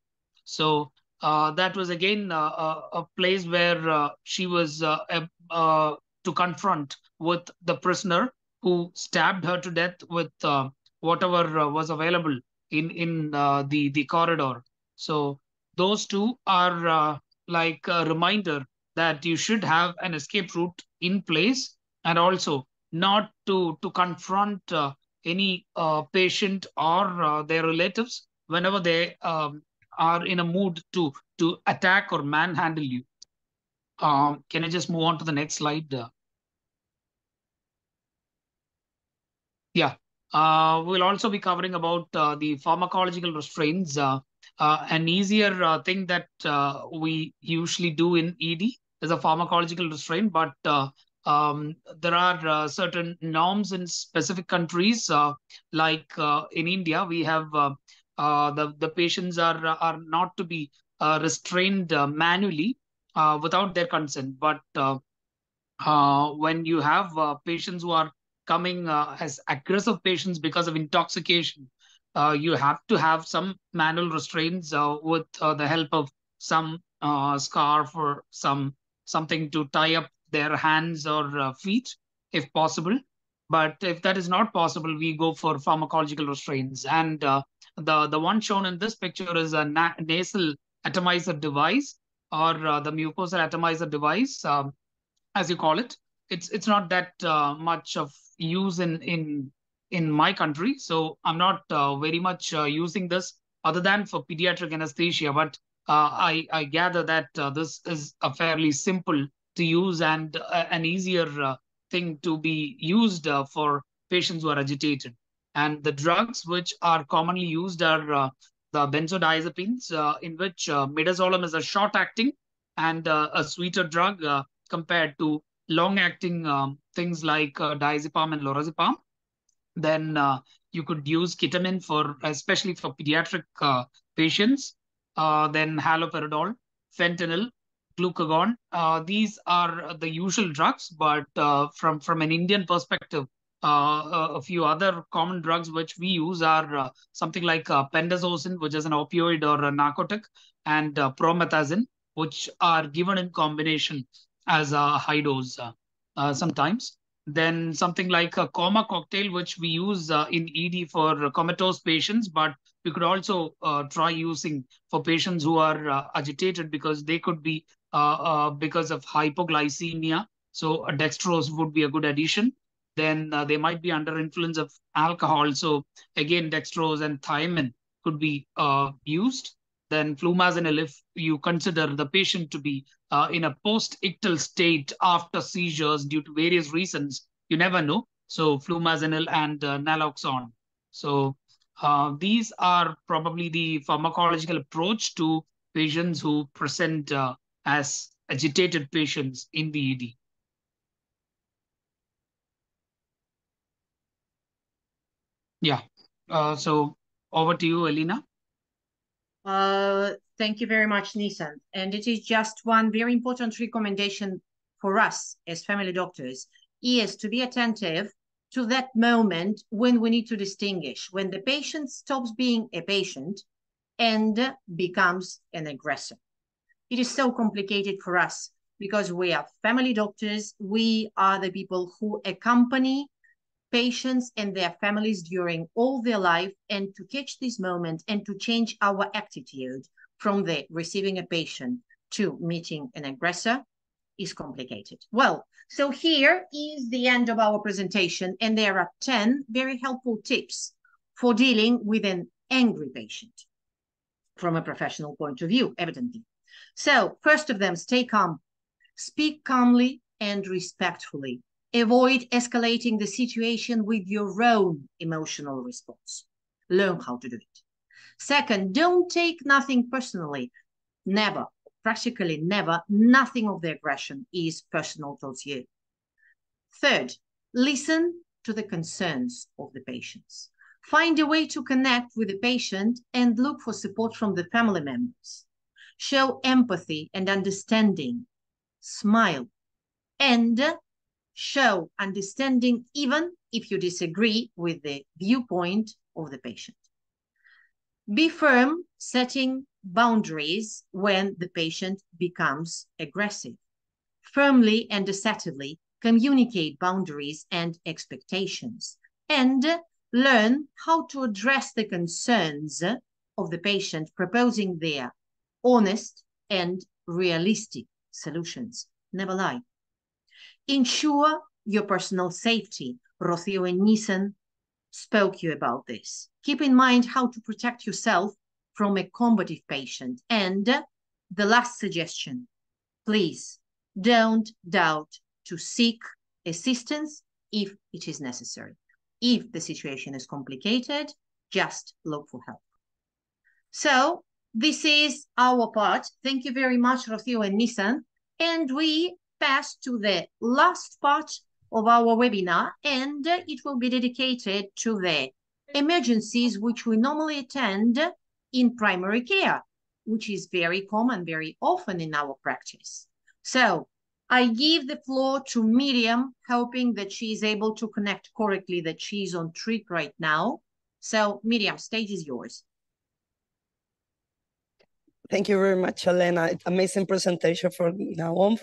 Speaker 7: So that was again a place where she was to confront with the prisoner who stabbed her to death with whatever was available in the corridor. So those two are like a reminder that you should have an escape route in place, and also not to confront any patient or their relatives whenever they are in a mood to attack or manhandle you. Can I just move on to the next slide? Yeah. We'll also be covering about the pharmacological restraints. An easier thing that we usually do in ED is a pharmacological restraint, but there are certain norms in specific countries, like in India, we have the patients are not to be restrained manually. without their consent. But when you have patients who are coming as aggressive patients because of intoxication, you have to have some manual restraints with the help of some scarf or something to tie up their hands or feet, if possible. But if that is not possible, we go for pharmacological restraints. And the one shown in this picture is a nasal atomizer device, or the mucosal atomizer device, as you call it. It's not that much of use in my country, so I'm not very much using this other than for pediatric anesthesia. But I gather that this is a fairly simple to use and an easier thing to be used for patients who are agitated. And the drugs which are commonly used are the benzodiazepines, in which midazolam is a short-acting and a sweeter drug compared to long-acting things like diazepam and lorazepam. Then you could use ketamine for, especially for pediatric patients. Then haloperidol, fentanyl, glucagon. These are the usual drugs, but from an Indian perspective, a few other common drugs which we use are something like pentazocine, which is an opioid or a narcotic, and promethazine, which are given in combination as a high dose sometimes. Then something like a coma cocktail, which we use in ED for comatose patients, but we could also try using for patients who are agitated, because they could be because of hypoglycemia. So dextrose would be a good addition. Then they might be under influence of alcohol. So again, dextrose and thiamine could be used. Then flumazenil, if you consider the patient to be in a post-ictal state after seizures due to various reasons, you never know. So flumazenil and naloxone. So these are probably the pharmacological approach to patients who present as agitated patients in the ED. Yeah. So over to you, Elena.
Speaker 2: Thank you very much, Nissan. And it is just one very important recommendation for us as family doctors is to be attentive to that moment when we need to distinguish, when the patient stops being a patient and becomes an aggressor. It is so complicated for us because we are family doctors. We are the people who accompany patients and their families during all their life, and to catch this moment and to change our attitude from the receiving a patient to meeting an aggressor is complicated. Well, so here is the end of our presentation, and there are 10 very helpful tips for dealing with an angry patient from a professional point of view, evidently. So first of them, stay calm, speak calmly and respectfully. Avoid escalating the situation with your own emotional response. Learn how to do it. Second, don't take nothing personally. Never, practically never, nothing of the aggression is personal towards you. Third, listen to the concerns of the patients. Find a way to connect with the patient and look for support from the family members. Show empathy and understanding. Smile. And show understanding even if you disagree with the viewpoint of the patient. Be firm, setting boundaries when the patient becomes aggressive. Firmly and assertively communicate boundaries and expectations, and learn how to address the concerns of the patient, proposing their honest and realistic solutions. Never lie. Ensure your personal safety. Rocio and Nissan spoke to you about this. Keep in mind how to protect yourself from a combative patient. And the last suggestion, please don't doubt to seek assistance if it is necessary. If the situation is complicated, just look for help. So this is our part. Thank you very much, Rocio and Nissan. And we pass to the last part of our webinar, and it will be dedicated to the emergencies which we normally attend in primary care. which is very common, very often in our practice. So I give the floor to Miriam, hoping that she is able to connect correctly, that she's on trick right now. So Miriam, stage is yours.
Speaker 8: Thank you very much, Elena. Amazing presentation for now on.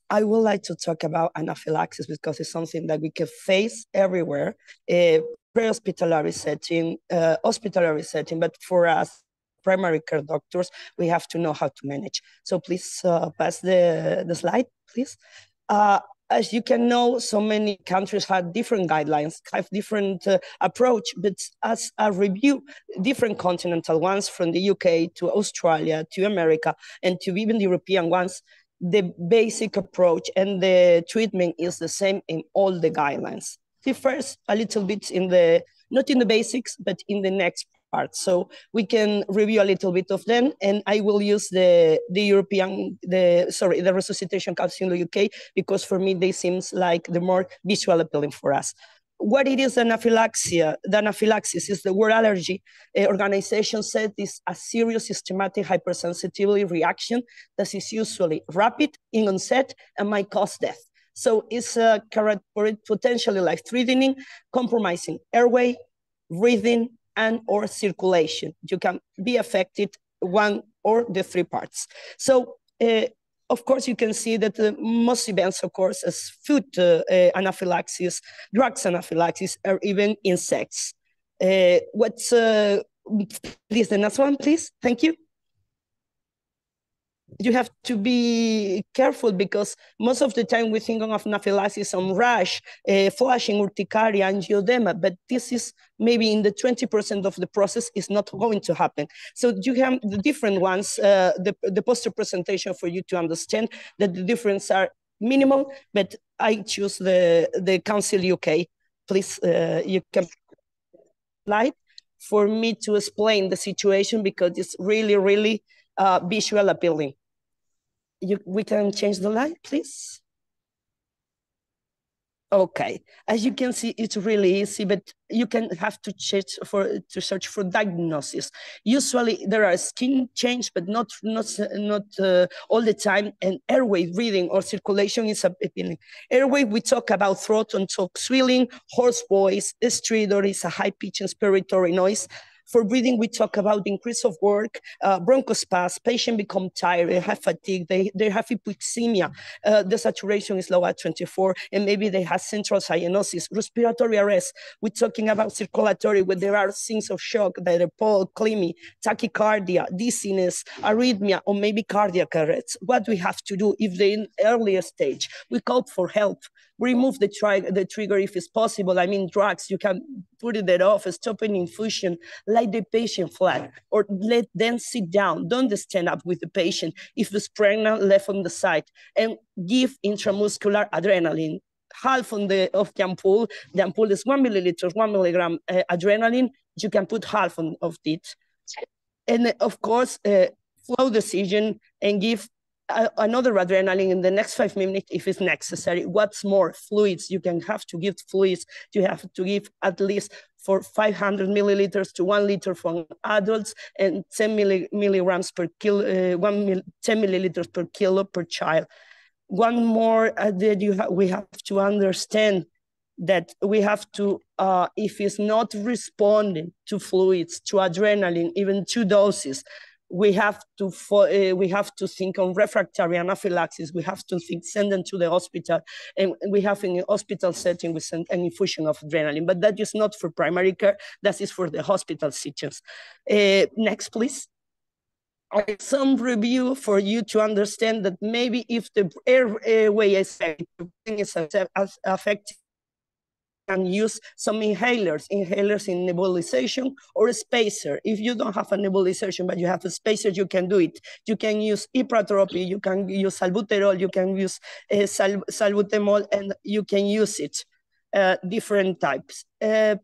Speaker 8: I would like to talk about anaphylaxis because it's something that we can face everywhere, pre-hospitalized setting, hospitalized setting, but for us, primary care doctors, we have to know how to manage. So please pass the slide, please. As you can know, so many countries have different guidelines, have different approach, but as a review, different continental ones from the UK to Australia to America and to even the European ones, the basic approach and the treatment is the same in all the guidelines. Differs a little bit in the, not in the basics, but in the next part. So we can review a little bit of them, and I will use the Resuscitation Council in the UK, because for me, they seems like the more visual appealing for us. What it is anaphylaxis? The anaphylaxis is the word allergy. Organization said is a serious systematic hypersensitivity reaction that is usually rapid in onset and might cause death. So it's a potentially life-threatening, compromising airway, breathing, and or circulation. You can be affected one or the three parts. So of course, you can see that most events, of course, as food anaphylaxis, drugs anaphylaxis, or even insects. Please, the next one, please. Thank you. You have to be careful because most of the time we think of anaphylaxis on rash, flushing, urticaria, angioedema, but this is maybe in the 20% of the process is not going to happen. So you have the different ones, the poster presentation for you to understand that the difference are minimal, but I choose the Council UK. Please, you can slide for me to explain the situation because it's really, really visual appealing. We can change the light, please. Okay, as you can see, it's really easy, but you can have to search for diagnosis. Usually there are skin change, but not all the time. And airway, breathing, or circulation is appealing. Airway, we talk about throat and throat swelling, hoarse voice, stridor is a high-pitched inspiratory noise. For breathing, we talk about increase of work, bronchospasm, patient become tired, they have fatigue, they have hypoxemia, the saturation is low at 24, and maybe they have central cyanosis, respiratory arrest. We're talking about circulatory, where there are signs of shock, that are polyclemy, tachycardia, dizziness, arrhythmia, or maybe cardiac arrest. What we have to do if they're in earlier stage? We call for help. Remove the trigger if it's possible. I mean, drugs, you can put it off, stop an infusion, lay the patient flat, or let them sit down. Don't stand up with the patient if it's pregnant, left on the side, and give intramuscular adrenaline. Half of the ampoule. The ampoule is 1 milliliter, 1 milligram adrenaline. You can put half of it. And of course, flow decision and give another adrenaline in the next 5 minutes if it's necessary. What's more, fluids, you can have to give fluids. You have to give at least for 500 milliliters to 1 liter for adults and 10 milligrams per kilo, 10 milliliters per kilo per child. One more that we have to understand that we have to, if it's not responding to fluids, to adrenaline, even 2 doses, we have to think on refractory anaphylaxis. We have to think send them to the hospital, and we have in a hospital setting we send an infusion of adrenaline. But that is not for primary care. That is for the hospital settings. Next, please. Some review for you to understand that maybe if the airway is affected, can use some inhalers in nebulization or a spacer. If you don't have a nebulization, but you have a spacer, you can do it. You can use ipratropy, you can use salbuterol, you can use salbutamol, and you can use it, different types. Think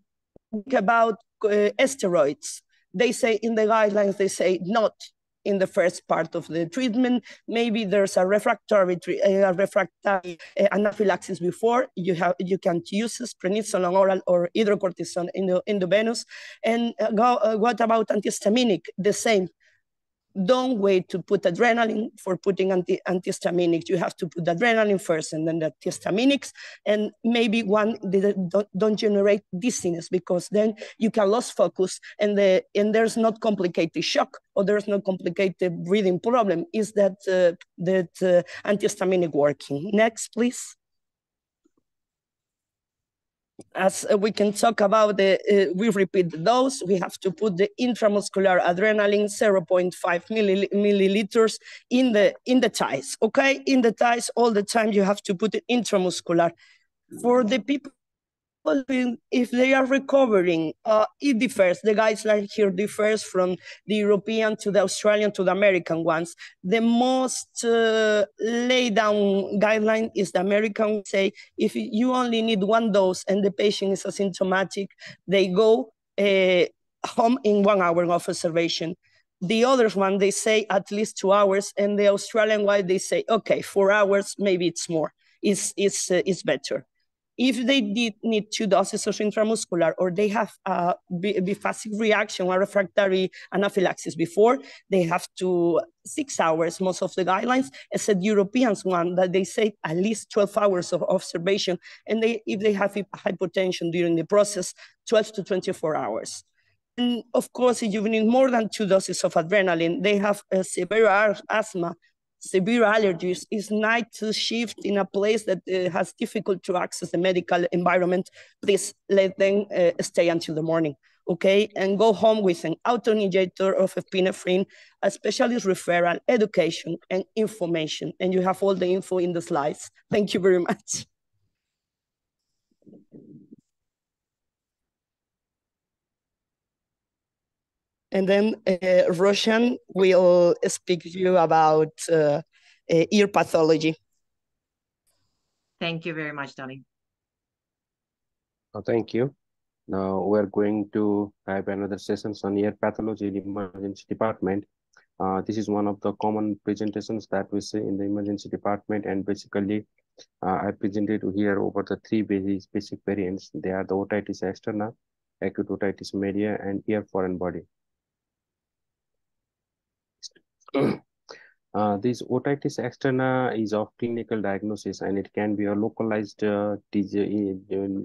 Speaker 8: about steroids. They say in the guidelines, they say not in the first part of the treatment. Maybe there's a refractory anaphylaxis before. You can use prednisolone oral or hydrocortisone intravenous. And what about antihistaminic? The same. Don't wait to put adrenaline for putting antihistaminics. You have to put adrenaline first and then the antihistaminics, and maybe one don't generate dizziness, because then you can lose focus and there's not complicated shock or there's no complicated breathing problem. Is that antihistaminic working? Next, please. As we can talk about we repeat the dose. We have to put the intramuscular adrenaline 0.5 milliliters in the thighs. Okay, in the thighs all the time. You have to put it intramuscular. For the people, if they are recovering, it differs. The guideline here differs from the European to the Australian to the American ones. The most laid down guideline is the American. Say if you only need one dose and the patient is asymptomatic, they go home in 1 hour of observation. The other one, they say at least 2 hours, and the Australian one, they say, okay, 4 hours, maybe it's more, it's better. If they did need 2 doses of intramuscular, or they have a biphasic reaction or refractory anaphylaxis before, they have to 6 hours, most of the guidelines, except Europeans one that they say at least 12 hours of observation. And if they have hypotension during the process, 12 to 24 hours. And of course, if you need more than 2 doses of adrenaline, they have severe asthma, severe allergies, is night shift in a place that has difficult to access the medical environment, please let them stay until the morning, okay? And go home with an auto-injector of epinephrine, a specialist referral, education, and information. And you have all the info in the slides. Thank you very much. And then Roshan will speak to you about ear pathology.
Speaker 2: Thank you very much, Donnie.
Speaker 9: Thank you. Now we're going to have another session on ear pathology in the emergency department. This is one of the common presentations that we see in the emergency department, and basically I presented here over the 3 basic variants. They are the otitis externa, acute otitis media, and ear foreign body. This otitis externa is of clinical diagnosis, and it can be a localized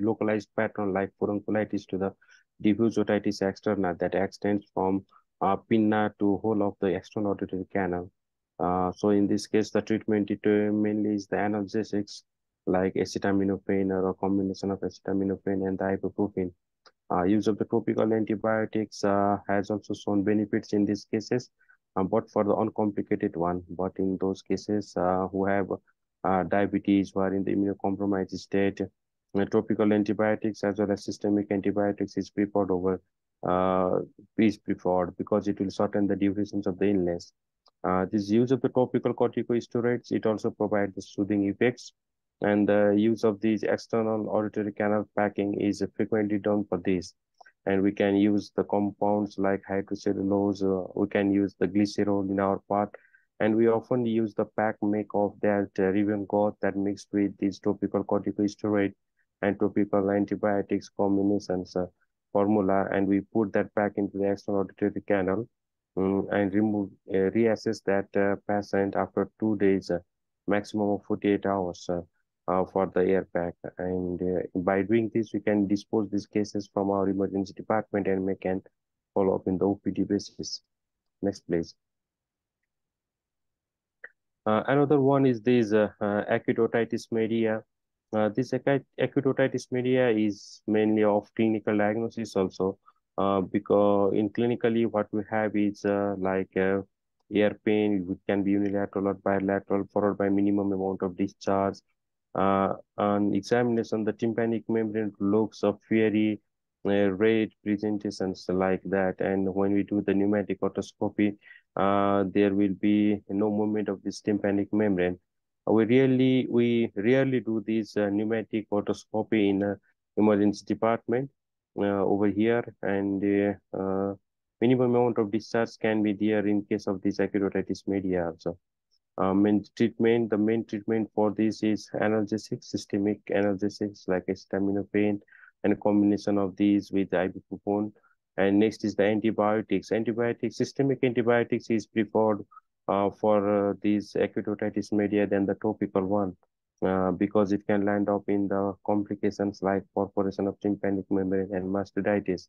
Speaker 9: localized pattern like furunculatis to the diffuse otitis externa that extends from pinna to whole of the external auditory canal. So in this case, the treatment mainly is the analgesics like acetaminophen or a combination of acetaminophen and the ibuprofen. Use of the topical antibiotics has also shown benefits in these cases, but for the uncomplicated one. But in those cases who have diabetes, who are in the immunocompromised state, topical antibiotics as well as systemic antibiotics is preferred over because it will shorten the durations of the illness. This use of the topical corticosteroids, it also provides the soothing effects, and the use of these external auditory canal packing is frequently done for this. And we can use the compounds like hydrocellulose, we can use the glycerol in our part, and we often use the pack make of that Rivian Goth that mixed with these topical corticosteroid and topical antibiotics combinations formula, and we put that pack into the external auditory canal and reassess that patient after 2 days, maximum of 48 hours. For the air pack, and by doing this we can dispose these cases from our emergency department and we can follow up in the OPD basis. Next please. Another one is this acute otitis media. This acute otitis media is mainly of clinical diagnosis also, because in clinically what we have is like ear pain, which can be unilateral or bilateral, followed by minimum amount of discharge. On examination, the tympanic membrane looks of fiery red presentations like that, and when we do the pneumatic otoscopy, there will be no movement of this tympanic membrane. We rarely do this pneumatic otoscopy in emergency department over here, and Minimum amount of discharge can be there in case of this acute otitis media also. The main treatment for this is analgesics, systemic analgesics like acetaminophen, and a combination of these with ibuprofen. And next is the antibiotics. Systemic antibiotics is preferred for these acute otitis media than the topical one because it can land up in the complications like perforation of tympanic membrane and mastocytitis.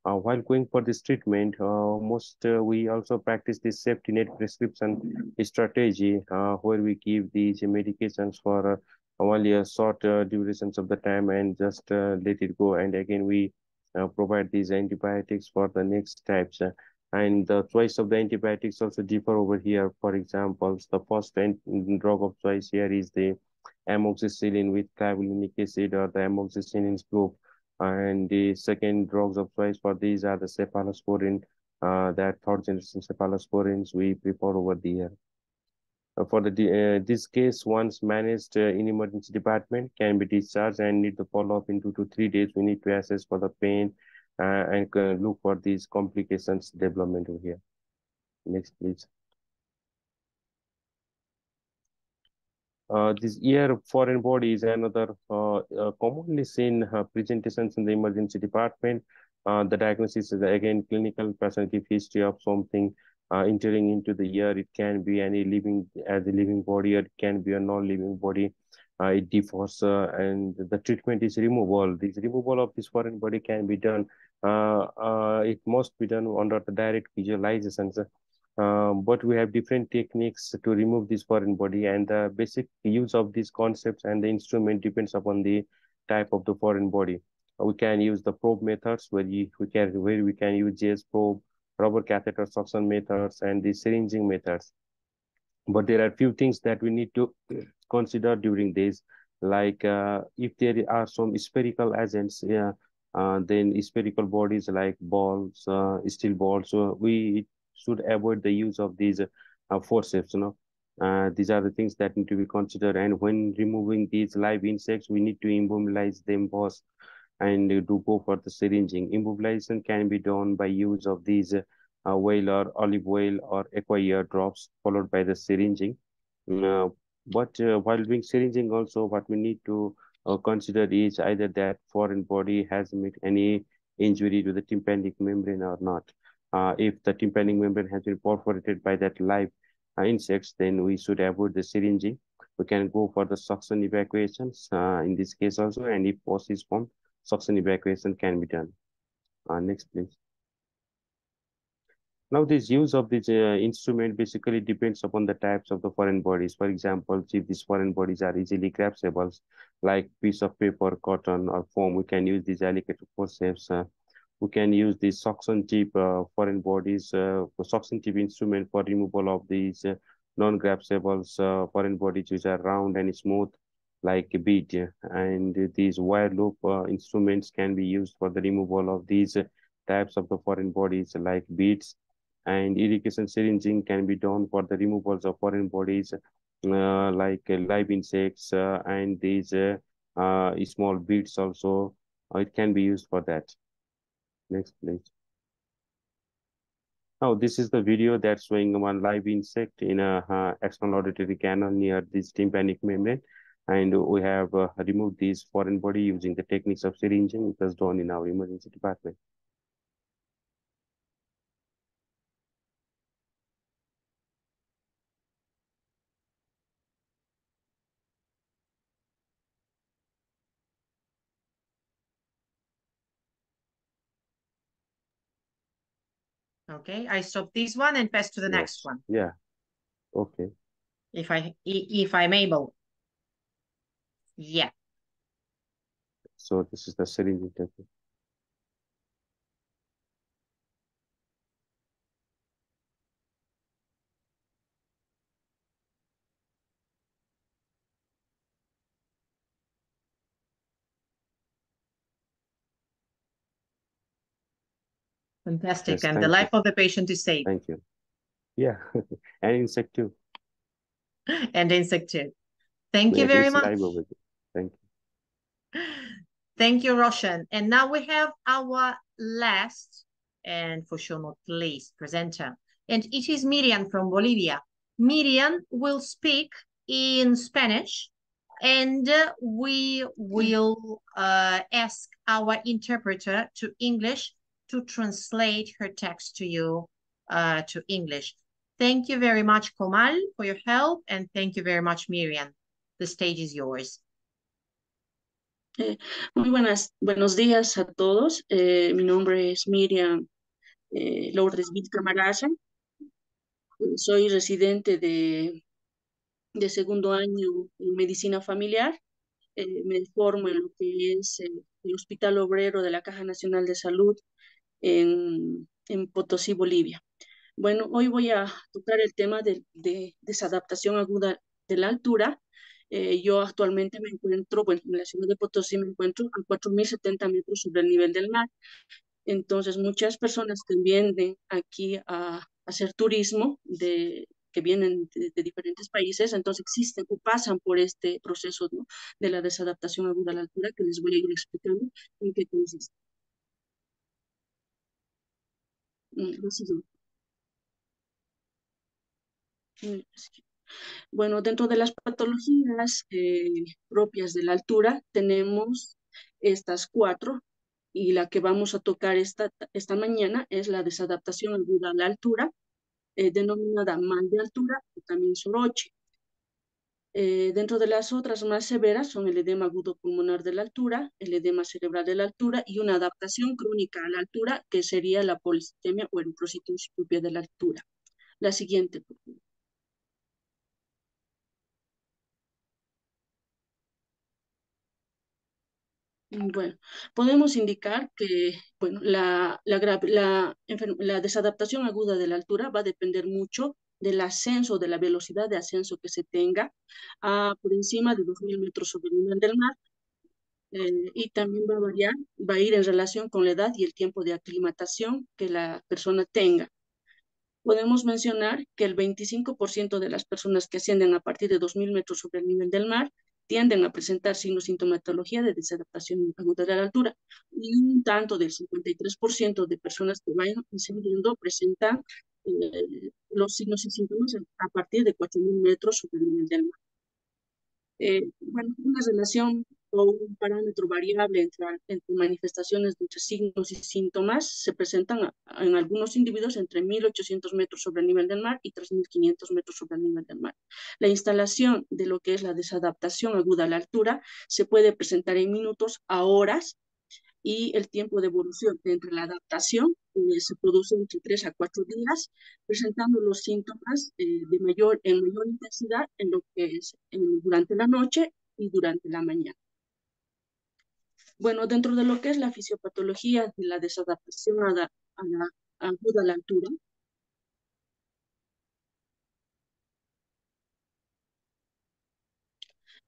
Speaker 9: While going for this treatment, we also practice this safety net prescription strategy where we give these medications for only a short durations of the time and just let it go. And again, we provide these antibiotics for the next types. And the choice of the antibiotics also differ over here. For example, the first drug of choice here is the amoxicillin with clavulanic acid or the amoxicillin group. And the second drugs of choice for these are the cephalosporin, that third generation cephalosporins we prefer over there. For this case, once managed in emergency department, can be discharged and need to follow up in 2 to 3 days. We need to assess for the pain and look for these complications development over here. Next, please. This ear foreign body is another commonly seen presentations in the emergency department. The diagnosis is again clinical personality history of something entering into the ear. It can be any living as a living body, or it can be a non-living body. It differs, and the treatment is removal. This removal of this foreign body can be done. It must be done under the direct visualizations. But we have different techniques to remove this foreign body, and the basic use of these concepts and the instrument depends upon the type of the foreign body. We can use the probe methods where we can use JS probe, rubber catheter suction methods, and the syringing methods. But there are few things that we need to consider during this, like if there are some spherical agents, then spherical bodies like balls, steel balls, so we should avoid the use of these forceps. These are the things that need to be considered. And when removing these live insects, we need to immobilize them first and to go for the syringing. Immobilization can be done by use of these whale or olive oil or aqua ear drops followed by the syringing. But while doing syringing also, what we need to consider is either that foreign body has made any injury to the tympanic membrane or not. If the tympanic membrane has been perforated by that live insects, then we should avoid the syringing. We can go for the suction evacuations in this case also, and if pus is formed, suction evacuation can be done. Next, please. Now, this use of this instrument basically depends upon the types of the foreign bodies. For example, if these foreign bodies are easily graspable, like piece of paper, cotton, or foam, we can use these alligator forceps. We can use the suction tip foreign bodies, suction tip instrument for removal of these non-graspable foreign bodies which are round and smooth like a bead. And these wire loop instruments can be used for the removal of these types of the foreign bodies like beads. And irrigation syringing can be done for the removals of foreign bodies like live insects and these small beads also. It can be used for that. Next, please. Now, this is the video that's showing one live insect in a external auditory canal near this tympanic membrane. And we have removed this foreign body using the techniques of syringing, which was done in our emergency department.
Speaker 2: Okay, I stop this one and pass to the next one.
Speaker 9: Yeah. Okay.
Speaker 2: If I'm able. Yeah.
Speaker 9: So this is the syringing technique.
Speaker 2: Fantastic.
Speaker 9: Yes,
Speaker 2: and the life of the patient is saved.
Speaker 9: Thank you. Yeah, and insect too.
Speaker 2: And insect too. Thank you very much.
Speaker 9: Thank you.
Speaker 2: Thank you, Roshan. And now we have our last and for sure not least, presenter. And it is Miriam from Bolivia. Miriam will speak in Spanish, and we will ask our interpreter to English to translate her text to you to English. Thank you very much, Komal, for your help, and thank you very much, Miriam. The stage is yours.
Speaker 10: Muy buenos días a todos. Mi nombre es Miriam Lourdes Vizcamarasa. Soy residente de segundo año en medicina familiar. Me formo en lo que es el Hospital Obrero de la Caja Nacional de Salud en Potosí, Bolivia. Bueno, hoy voy a tocar el tema de desadaptación aguda de la altura. Yo actualmente me encuentro, bueno, en la ciudad de Potosí me encuentro a 4.070 metros sobre el nivel del mar. Entonces, muchas personas que vienen aquí a hacer turismo, que vienen de diferentes países, entonces existen o pasan por este proceso, ¿no?, de la desadaptación aguda a la altura, que les voy a ir explicando en qué consiste. Bueno, dentro de las patologías propias de la altura tenemos estas 4, y la que vamos a tocar esta mañana es la desadaptación aguda a la altura, denominada mal de altura o también soroche. Dentro de las otras más severas son el edema agudo pulmonar de la altura, el edema cerebral de la altura y una adaptación crónica a la altura, que sería la policitemia o eritrocitosis propia de la altura. La siguiente, por favor. Bueno, podemos indicar que, bueno, la desadaptación aguda de la altura va a depender mucho del ascenso, de la velocidad de ascenso que se tenga por encima de 2.000 metros sobre el nivel del mar, y también va a variar, va a ir en relación con la edad y el tiempo de aclimatación que la persona tenga. Podemos mencionar que el 25% de las personas que ascienden a partir de 2.000 metros sobre el nivel del mar tienden a presentar signos de sintomatología de desadaptación aguda de la altura, y un tanto del 53% de personas que vayan ascendiendo presentan los signos y síntomas a partir de 4.000 metros sobre el nivel del mar. Bueno, una relación o un parámetro variable entre manifestaciones entre signos y síntomas se presentan en algunos individuos entre 1.800 metros sobre el nivel del mar y 3.500 metros sobre el nivel del mar. La instalación de lo que es la desadaptación aguda a la altura se puede presentar en minutos a horas, y el tiempo de evolución entre la adaptación se produce entre 3 a 4 días, presentando los síntomas en mayor intensidad en lo que es durante la noche y durante la mañana. Bueno, dentro de lo que es la fisiopatología de la desadaptación aguda a la altura,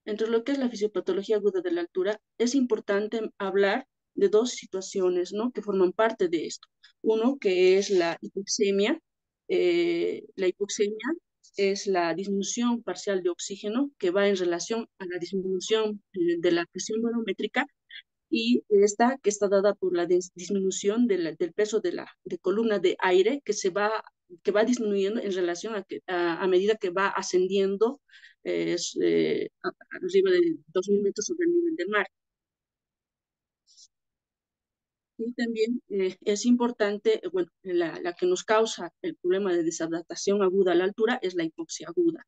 Speaker 10: dentro de lo que es la fisiopatología aguda de la altura, es importante hablar de 2 situaciones, ¿no?, que forman parte de esto. Uno, que es la hipoxemia. La hipoxemia es la disminución parcial de oxígeno, que va en relación a la disminución de la presión barométrica, y esta que está dada por la disminución del peso de columna de aire, que va disminuyendo en relación a medida que va ascendiendo arriba de 2.000 metros sobre el nivel del mar. Y también es importante, bueno, la que nos causa el problema de desadaptación aguda a la altura es la hipoxia aguda.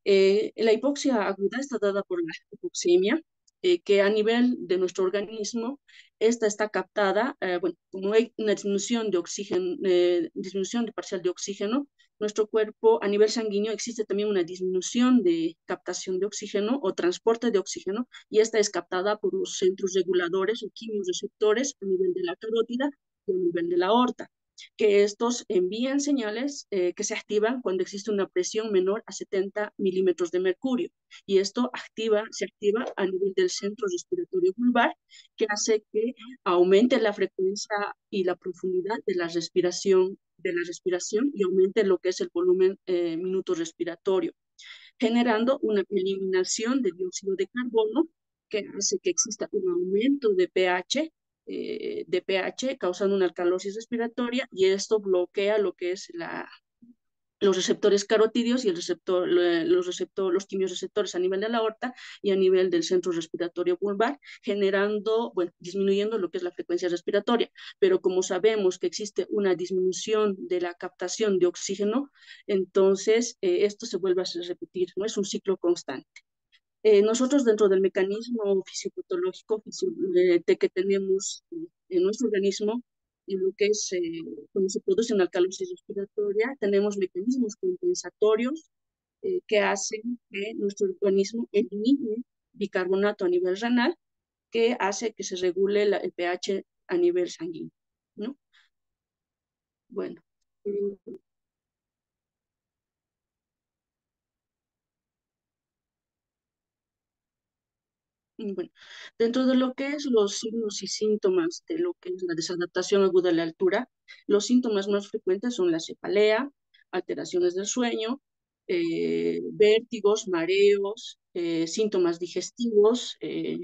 Speaker 10: La hipoxia aguda está dada por la hipoxemia, que a nivel de nuestro organismo, esta está captada, bueno, como hay una disminución de oxígeno, disminución parcial de oxígeno, nuestro cuerpo a nivel sanguíneo existe también una disminución de captación de oxígeno o transporte de oxígeno, y esta es captada por los centros reguladores o quimiorreceptores a nivel de la carótida y a nivel de la aorta, que estos envían señales que se activan cuando existe una presión menor a 70 milímetros de mercurio, y esto se activa a nivel del centro respiratorio vulvar, que hace que aumente la frecuencia y la profundidad de la respiración y aumente lo que es el volumen minuto respiratorio, generando una eliminación de dióxido de carbono, que hace que exista un aumento de pH de pH, causando una alcalosis respiratoria, y esto bloquea lo que es los receptores carotídeos y los quimiorreceptores a nivel de la aorta y a nivel del centro respiratorio vulvar, generando, bueno, disminuyendo lo que es la frecuencia respiratoria. Pero como sabemos que existe una disminución de la captación de oxígeno, entonces esto se vuelve a repetir, ¿no? Es un ciclo constante. Nosotros dentro del mecanismo fisiopatológico que tenemos en nuestro organismo, en lo que es cuando se produce una alcalosis respiratoria, tenemos mecanismos compensatorios que hacen que nuestro organismo elimine bicarbonato a nivel renal, que hace que se regule el pH a nivel sanguíneo, ¿no? Bueno, bueno, dentro de lo que es los signos y síntomas de lo que es la desadaptación aguda a la altura, los síntomas más frecuentes son la cefalea, alteraciones del sueño, vértigos, mareos, síntomas digestivos,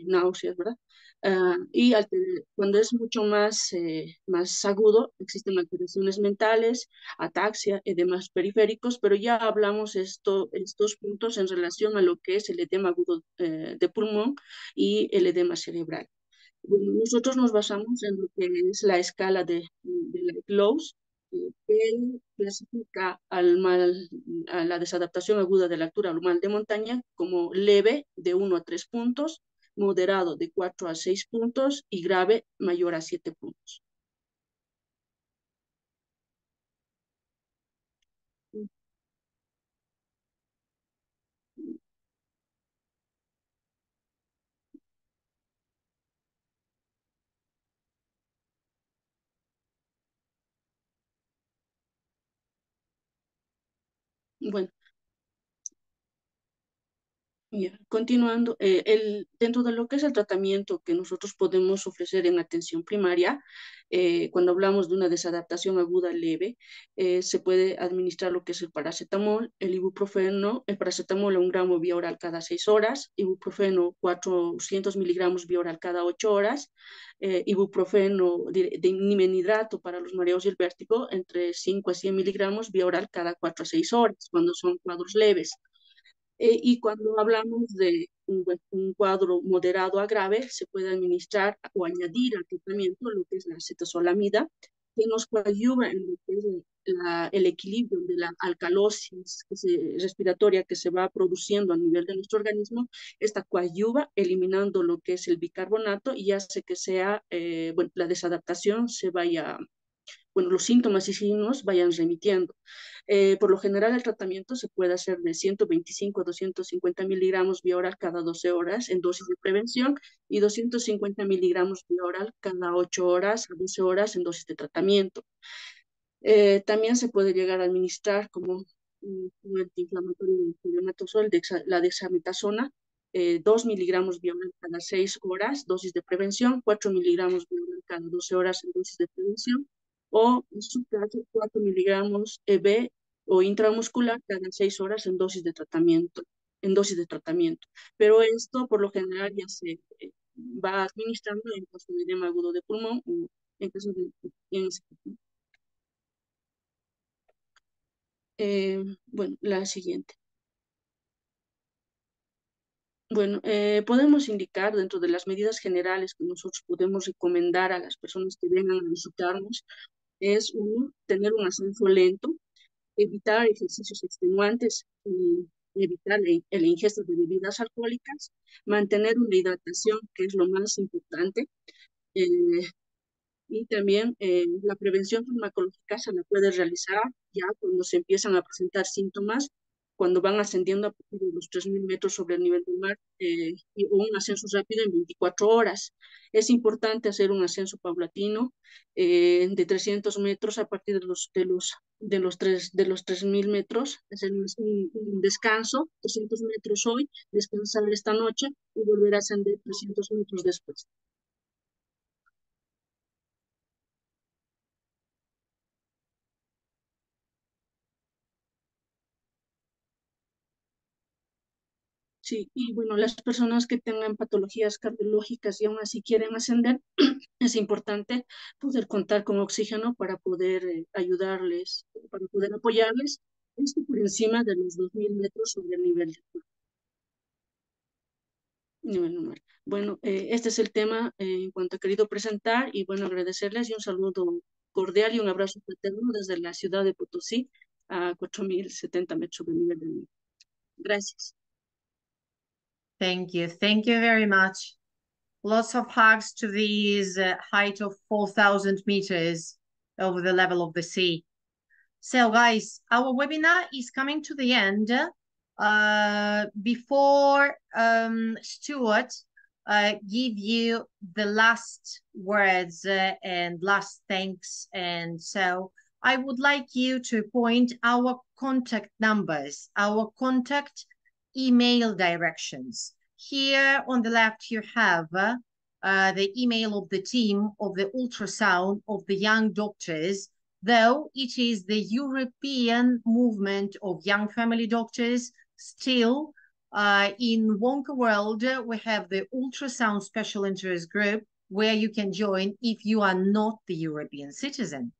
Speaker 10: náuseas, ¿verdad? Cuando es mucho más agudo, existen alteraciones mentales, ataxia, edemas periféricos, pero ya hablamos estos puntos en relación a lo que es el edema agudo de pulmón y el edema cerebral. Bueno, nosotros nos basamos en lo que es la escala de Lows, que clasifica a la desadaptación aguda de la altura al mal de montaña como leve de 1 a 3 puntos, moderado de 4 a 6 puntos y grave mayor a 7 puntos. Bueno, continuando, dentro de lo que es el tratamiento que nosotros podemos ofrecer en atención primaria, cuando hablamos de una desadaptación aguda leve, se puede administrar lo que es el paracetamol, el ibuprofeno, el paracetamol a 1 gramo vía oral cada 6 horas, ibuprofeno 400 miligramos vía oral cada 8 horas, ibuprofeno de nimenhidrato para los mareos y el vértigo entre 5 a 100 miligramos vía oral cada 4 a 6 horas, cuando son cuadros leves. Y cuando hablamos de un cuadro moderado a grave, se puede administrar o añadir al tratamiento lo que es la acetazolamida, que nos coadyuva en lo que es el equilibrio de la alcalosis respiratoria que se va produciendo a nivel de nuestro organismo. Esta coadyuva eliminando lo que es el bicarbonato y hace que bueno, la desadaptación bueno, los síntomas y signos vayan remitiendo. Por lo general, el tratamiento se puede hacer de 125 a 250 miligramos vía oral cada 12 horas en dosis de prevención y 250 miligramos vía oral cada 8 horas a 12 horas en dosis de tratamiento. También se puede llegar a administrar como un antiinflamatorio flebometosol, la dexametasona, 2 miligramos vía oral cada 6 horas, dosis de prevención, 4 miligramos vía oral cada 12 horas en dosis de prevención, o en su caso 4 miligramos EB o intramuscular cada 6 horas en dosis de tratamiento. Pero esto por lo general ya se va administrando en caso de edema agudo de pulmón o en caso de bueno, la siguiente. Bueno, podemos indicar dentro de las medidas generales que nosotros podemos recomendar a las personas que vengan a visitarnos, es uno, tener un ascenso lento, evitar ejercicios extenuantes, evitar el ingesta de bebidas alcohólicas, mantener una hidratación, que es lo más importante, eh, y también la prevención farmacológica se la puede realizar ya cuando se empiezan a presentar síntomas, cuando van ascendiendo a partir de los 3.000 metros sobre el nivel del mar, o un ascenso rápido en 24 horas. Es importante hacer un ascenso paulatino de 300 metros a partir de los 3.000 metros, hacer un descanso, 200 metros hoy, descansar esta noche y volver a ascender 300 metros después. Sí, y bueno, las personas que tengan patologías cardiológicas y aún así quieren ascender, es importante poder contar con oxígeno para poder ayudarles, para poder apoyarles, esto por encima de los 2000 metros sobre el nivel normal. Bueno, este es el tema en cuanto he querido presentar y bueno, agradecerles y un saludo cordial y un abrazo fraterno desde la ciudad de Potosí a 4070 metros sobre el nivel del mar. Gracias.
Speaker 2: Thank you. Thank you very much. Lots of hugs to these height of 4,000 meters over the level of the sea. So guys, our webinar is coming to the end. Before Stuart give you the last words and last thanks, and so I would like you to point our contact numbers, our contact email directions. Here on the left, you have the email of the team of the ultrasound of the young doctors, though it is the European movement of young family doctors. Still, in WONCA world, we have the ultrasound special interest group where you can join if you are not the European citizen.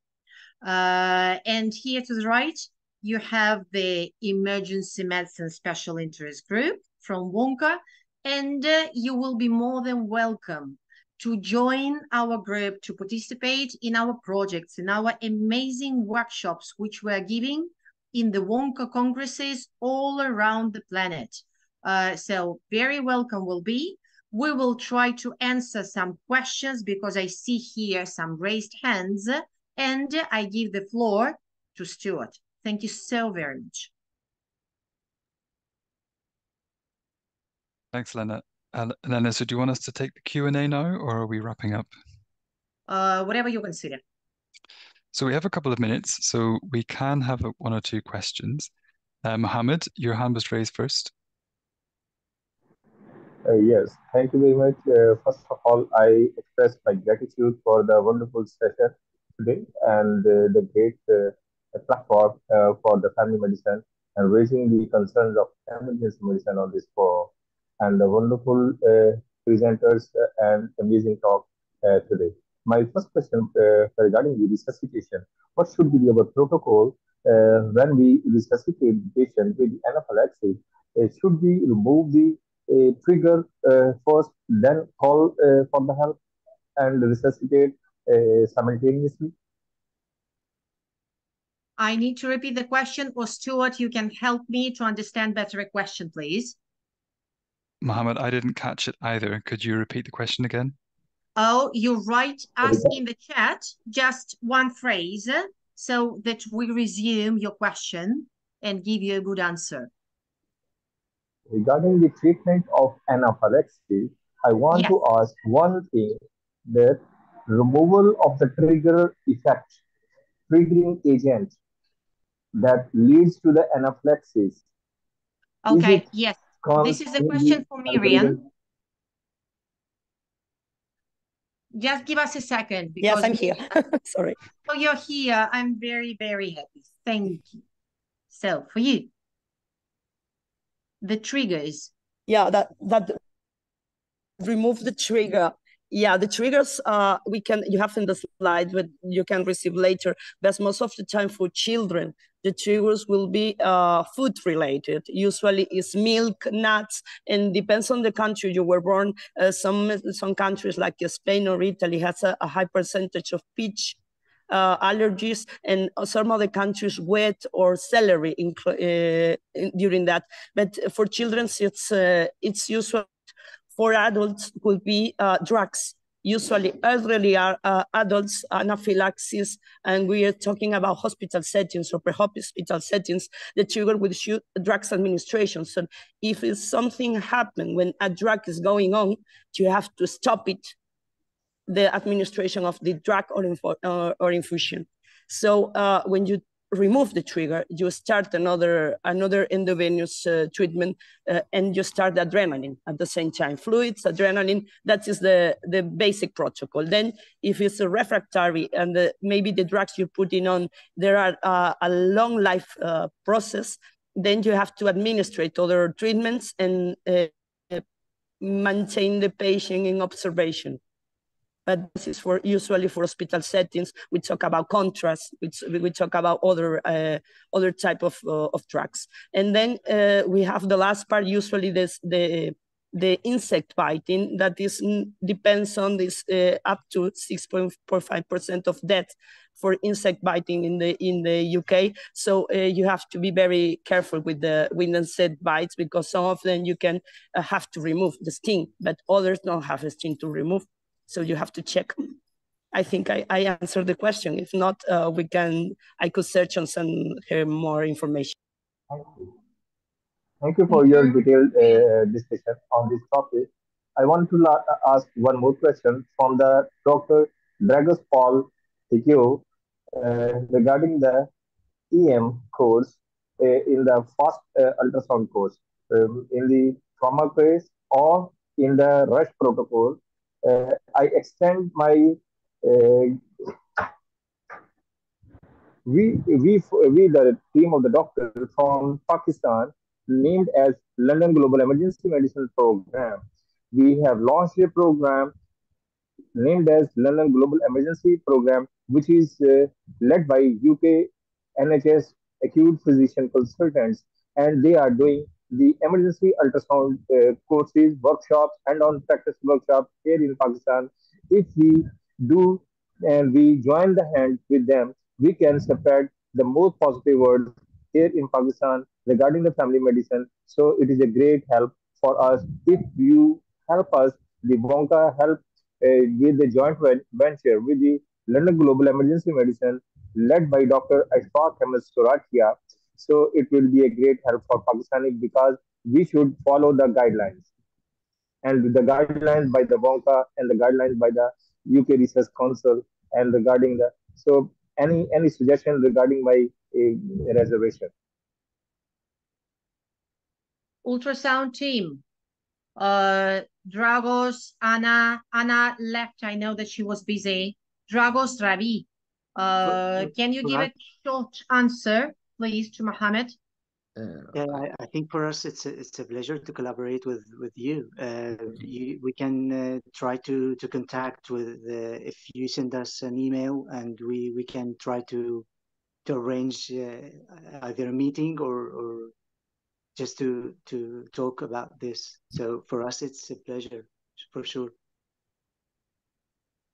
Speaker 2: And here to the right, you have the emergency medicine special interest group from WONCA, and you will be more than welcome to join our group, to participate in our projects, in our amazing workshops, which we are giving in the WONCA congresses all around the planet. So very welcome will be. We will try to answer some questions because I see here some raised hands, and I give the floor to Stuart. Thank you so very much.
Speaker 1: Thanks, Lena. Lena, so do you want us to take the Q&A now, or are we wrapping up?
Speaker 2: Whatever you consider.
Speaker 1: So we have a couple of minutes, so we can have one or two questions. Mohammed, your hand was raised first.
Speaker 11: Yes, thank you very much. First of all, I express my gratitude for the wonderful session today and the great platform for the family medicine and raising the concerns of emergency medicine on this forum, and the wonderful presenters and amazing talk today. My first question regarding the resuscitation: what should be our protocol when we resuscitate the patient with anaphylaxis? Should we remove the trigger first, then call for the help and resuscitate simultaneously?
Speaker 2: I need to repeat the question, or Stuart, you can help me to understand better a question, please.
Speaker 1: Mohammed, I didn't catch it either. Could you repeat the question again?
Speaker 2: Oh, you write us in the chat just one phrase so that we resume your question and give you a good answer.
Speaker 11: Regarding the treatment of anaphylaxis, I want to ask one thing, that removal of the trigger effect, triggering agent that leads to the anaphylaxis.
Speaker 2: Okay, yes. This is a question for Miriam. Just give us a second.
Speaker 8: Yes, I'm here. Sorry.
Speaker 2: Oh, you're here. I'm very, very happy. Thank you. So, for you, the triggers.
Speaker 8: Yeah, that remove the trigger. Yeah, the triggers you have in the slide, but you can receive later. But most of the time for children, the triggers will be food related. Usually it's milk, nuts, and depends on the country you were born. Some countries like Spain or Italy has a high percentage of peach allergies, and some other countries wheat or celery during that. But for children, it's usual. For adults, would be drugs. Usually elderly adults, anaphylaxis, and we are talking about hospital settings or pre-hospital settings, the trigger will shoot drugs administration. So if something happens when a drug is going on, you have to stop it, the administration of the drug or infusion. So when you remove the trigger, you start another endovenous treatment, and you start adrenaline at the same time. Fluids, adrenaline, that is the basic protocol. Then if it's a refractory and maybe the drugs you're putting on, there are a long life process, then you have to administrate other treatments and maintain the patient in observation. But this is usually for hospital settings. We talk about contrast. We talk about other type of drugs. And then we have the last part. Usually, the insect biting that depends on this up to 6.5% of death for insect biting in the UK. So you have to be very careful with the insect bites, because some of them you can have to remove the sting, but others don't have a sting to remove. So you have to check. I think I answered the question. If not, I could search on some more information.
Speaker 11: Thank you for your detailed discussion on this topic. I want to ask one more question from the Dr. Dragos Paul Hikio regarding the EM course in the first ultrasound course, in the trauma case or in the rush protocol. I extend my we the team of the doctors from Pakistan, named as London Global Emergency Medicine Program. We have launched a program named as London Global Emergency Program, which is led by UK NHS acute physician consultants, and they are doing the emergency ultrasound courses, workshops, and on practice workshops here in Pakistan. If we do and we join the hand with them, we can spread the most positive words here in Pakistan regarding the family medicine. So it is a great help for us. If you help us, the WONCA help with the joint venture with the London Global Emergency Medicine led by Dr. Ashfaq Ahmed Suratia. So it will be a great help for Pakistani, because we should follow the guidelines. And the guidelines by the WONCA and the guidelines by the UK Research Council, and regarding the, so any suggestion regarding my reservation?
Speaker 2: Ultrasound team. Dragos, Anna left. I know that she was busy. Dragos, Ravi, can you give a short answer, please, to Mohammed?
Speaker 4: Yeah, I think for us it's a pleasure to collaborate with you. We can try to contact with if you send us an email, and we can try to arrange either a meeting or just to talk about this. So for us it's a pleasure, for sure.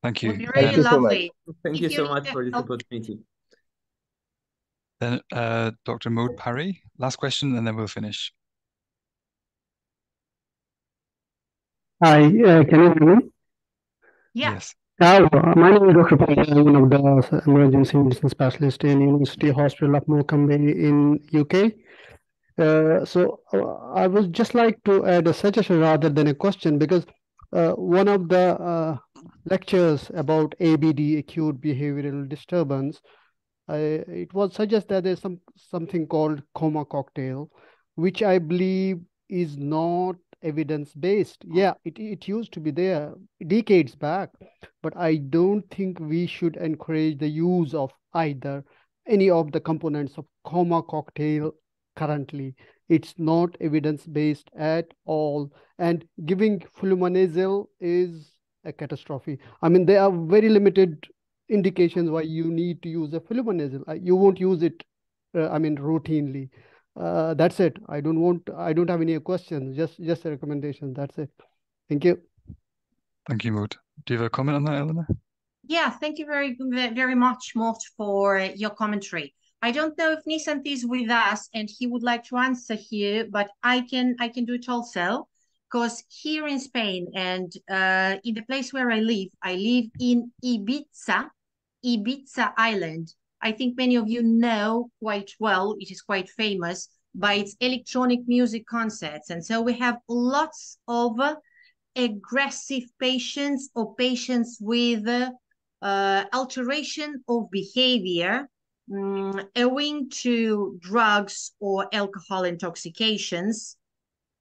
Speaker 1: Thank you.
Speaker 2: Very lovely.
Speaker 5: Thank you so much for this opportunity.
Speaker 1: Then Dr. Maud Parry, last question, and then we'll finish.
Speaker 12: Hi, can you hear me?
Speaker 2: Yeah.
Speaker 1: Yes.
Speaker 12: My name is Dr. Parry. I'm one of the emergency medicine specialists in University Hospital of Morecambe in UK. So I would just like to add a suggestion rather than a question, because one of the lectures about ABD, acute behavioral disturbance, it was suggested that there's something called coma cocktail, which I believe is not evidence-based. Yeah, it used to be there decades back, but I don't think we should encourage the use of either any of the components of coma cocktail currently. It's not evidence-based at all, and giving flumanazole is a catastrophe. I mean, there are very limited indications why you need to use a flumanazole. You won't use it, routinely. That's it. I don't have any questions. Just a recommendation. That's it. Thank you.
Speaker 1: Thank you, Maud. Do you have a comment on that, Eleanor?
Speaker 2: Yeah, thank you very much, Mort, for your commentary. I don't know if Nisant is with us and he would like to answer here, but I can do it also, because here in Spain and in the place where I live in Ibiza Island. I think many of you know quite well. It is quite famous by its electronic music concerts, and so we have lots of aggressive patients or patients with alteration of behavior owing to drugs or alcohol intoxications,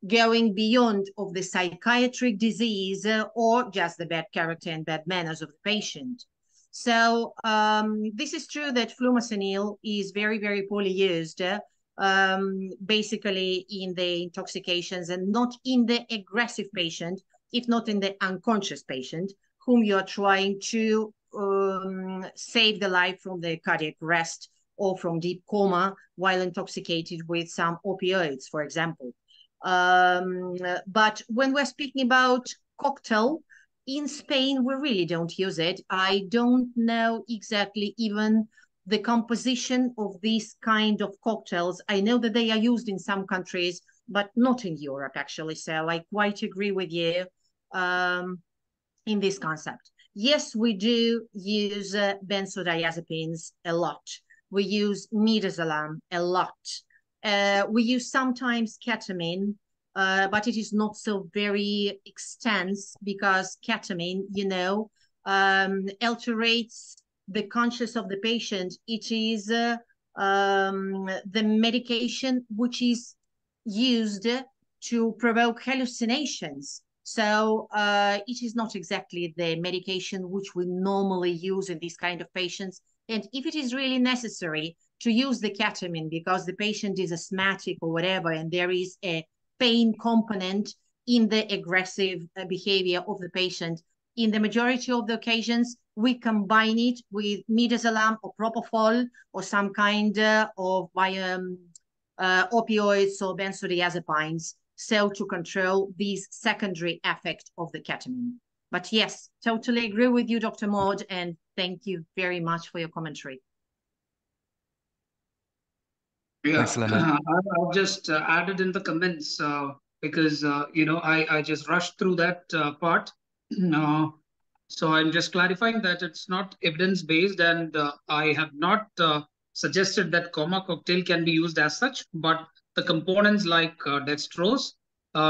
Speaker 2: going beyond of the psychiatric disease or just the bad character and bad manners of the patient. So this is true that flumazenil is very, very poorly used basically in the intoxications and not in the aggressive patient, if not in the unconscious patient, whom you are trying to save the life from the cardiac arrest or from deep coma while intoxicated with some opioids, for example. But when we're speaking about cocktail, in Spain, we really don't use it. I don't know exactly even the composition of these kind of cocktails. I know that they are used in some countries, but not in Europe, actually. So I quite agree with you in this concept. Yes, we do use benzodiazepines a lot. We use midazolam a lot. We use sometimes ketamine, but it is not so very extensive because ketamine, you know, alterates the conscious of the patient. It is the medication which is used to provoke hallucinations. So it is not exactly the medication which we normally use in these kind of patients. And if it is really necessary to use the ketamine because the patient is asthmatic or whatever, and there is a pain component in the aggressive behavior of the patient, in the majority of the occasions, we combine it with midazolam or propofol or some kind of opioids or benzodiazepines, so to control these secondary effect of the ketamine. But yes, totally agree with you, Dr. Maud, and thank you very much for your commentary.
Speaker 7: Yeah,
Speaker 1: Thanks, Elena.
Speaker 7: I've just added in the comments because, you know, I just rushed through that part. So I'm just clarifying that it's not evidence-based, and I have not suggested that coma cocktail can be used as such, but the components like dextrose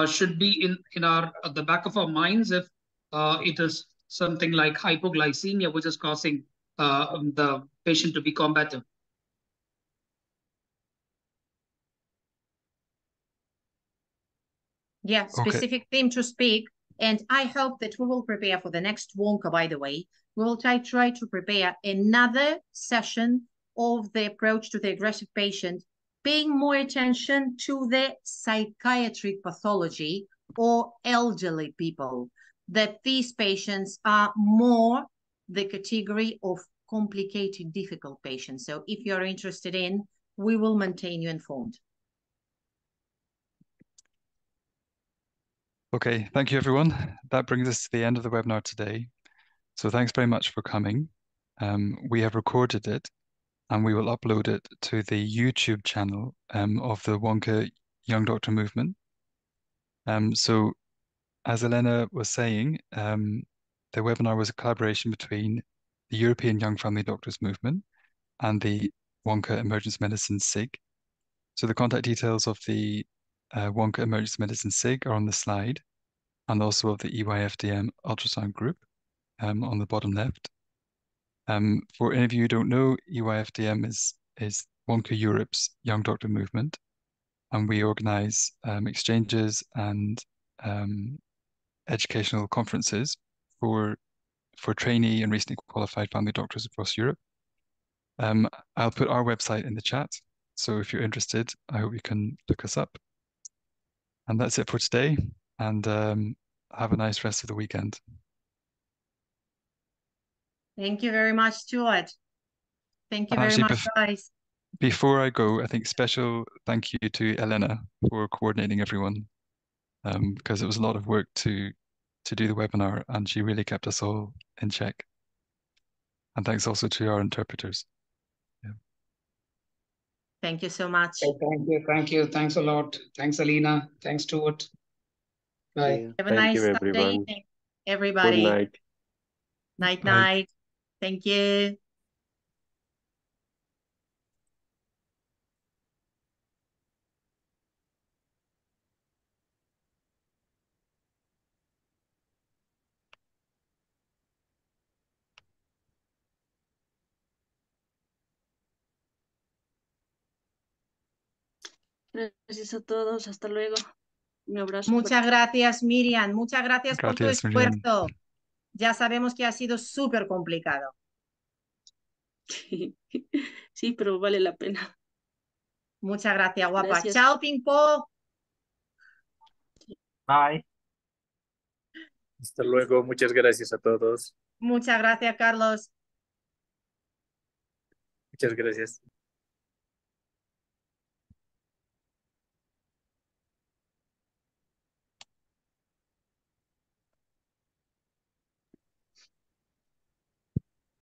Speaker 7: should be in our the back of our minds if it is something like hypoglycemia, which is causing the patient to be combative.
Speaker 2: Yeah, specific theme to speak. And I hope that we will prepare for the next WONCA, by the way. We will try to prepare another session of the approach to the aggressive patient, paying more attention to the psychiatric pathology or elderly people, that these patients are more the category of complicated, difficult patients. So if you're interested in, we will maintain you informed.
Speaker 1: Okay, thank you, everyone. That brings us to the end of the webinar today. So thanks very much for coming. We have recorded it and we will upload it to the YouTube channel of the WONCA Young Doctor Movement. So as Elena was saying, the webinar was a collaboration between the European Young Family Doctors Movement and the WONCA Emergency Medicine SIG. So the contact details of the WONCA Emergency Medicine SIG are on the slide, and also of the EYFDM Ultrasound group on the bottom left. For any of you who don't know, EYFDM is WONCA Europe's Young Doctor Movement, and we organize exchanges and educational conferences for trainee and recently qualified family doctors across Europe. I'll put our website in the chat, so if you're interested, I hope you can look us up. And that's it for today, and have a nice rest of the weekend.
Speaker 2: Thank you very much, Stuart. Thank you very much, guys.
Speaker 1: Before I go, I think special thank you to Elena for coordinating everyone, because it was a lot of work to do the webinar, and she really kept us all in check. And thanks also to our interpreters. Yeah.
Speaker 2: Thank you so much.
Speaker 7: Thank you. Thanks a lot. Thanks, Alina. Thanks, Stuart. Bye.
Speaker 2: Have a nice Saturday evening, everybody.
Speaker 9: Good night.
Speaker 2: Night,
Speaker 1: Bye.
Speaker 2: night. Thank you.
Speaker 10: Gracias a todos. Hasta luego. Un abrazo.
Speaker 2: Muchas gracias, Miriam. Muchas gracias por tu
Speaker 1: Gracias, Miriam.
Speaker 2: esfuerzo. Ya sabemos que ha sido súper complicado.
Speaker 10: Sí, pero vale la pena.
Speaker 2: Muchas gracias, guapa.
Speaker 10: Gracias.
Speaker 2: Chao, Pingpo.
Speaker 13: Bye. Hasta luego. Muchas gracias a todos.
Speaker 2: Muchas gracias, Carlos.
Speaker 13: Muchas gracias.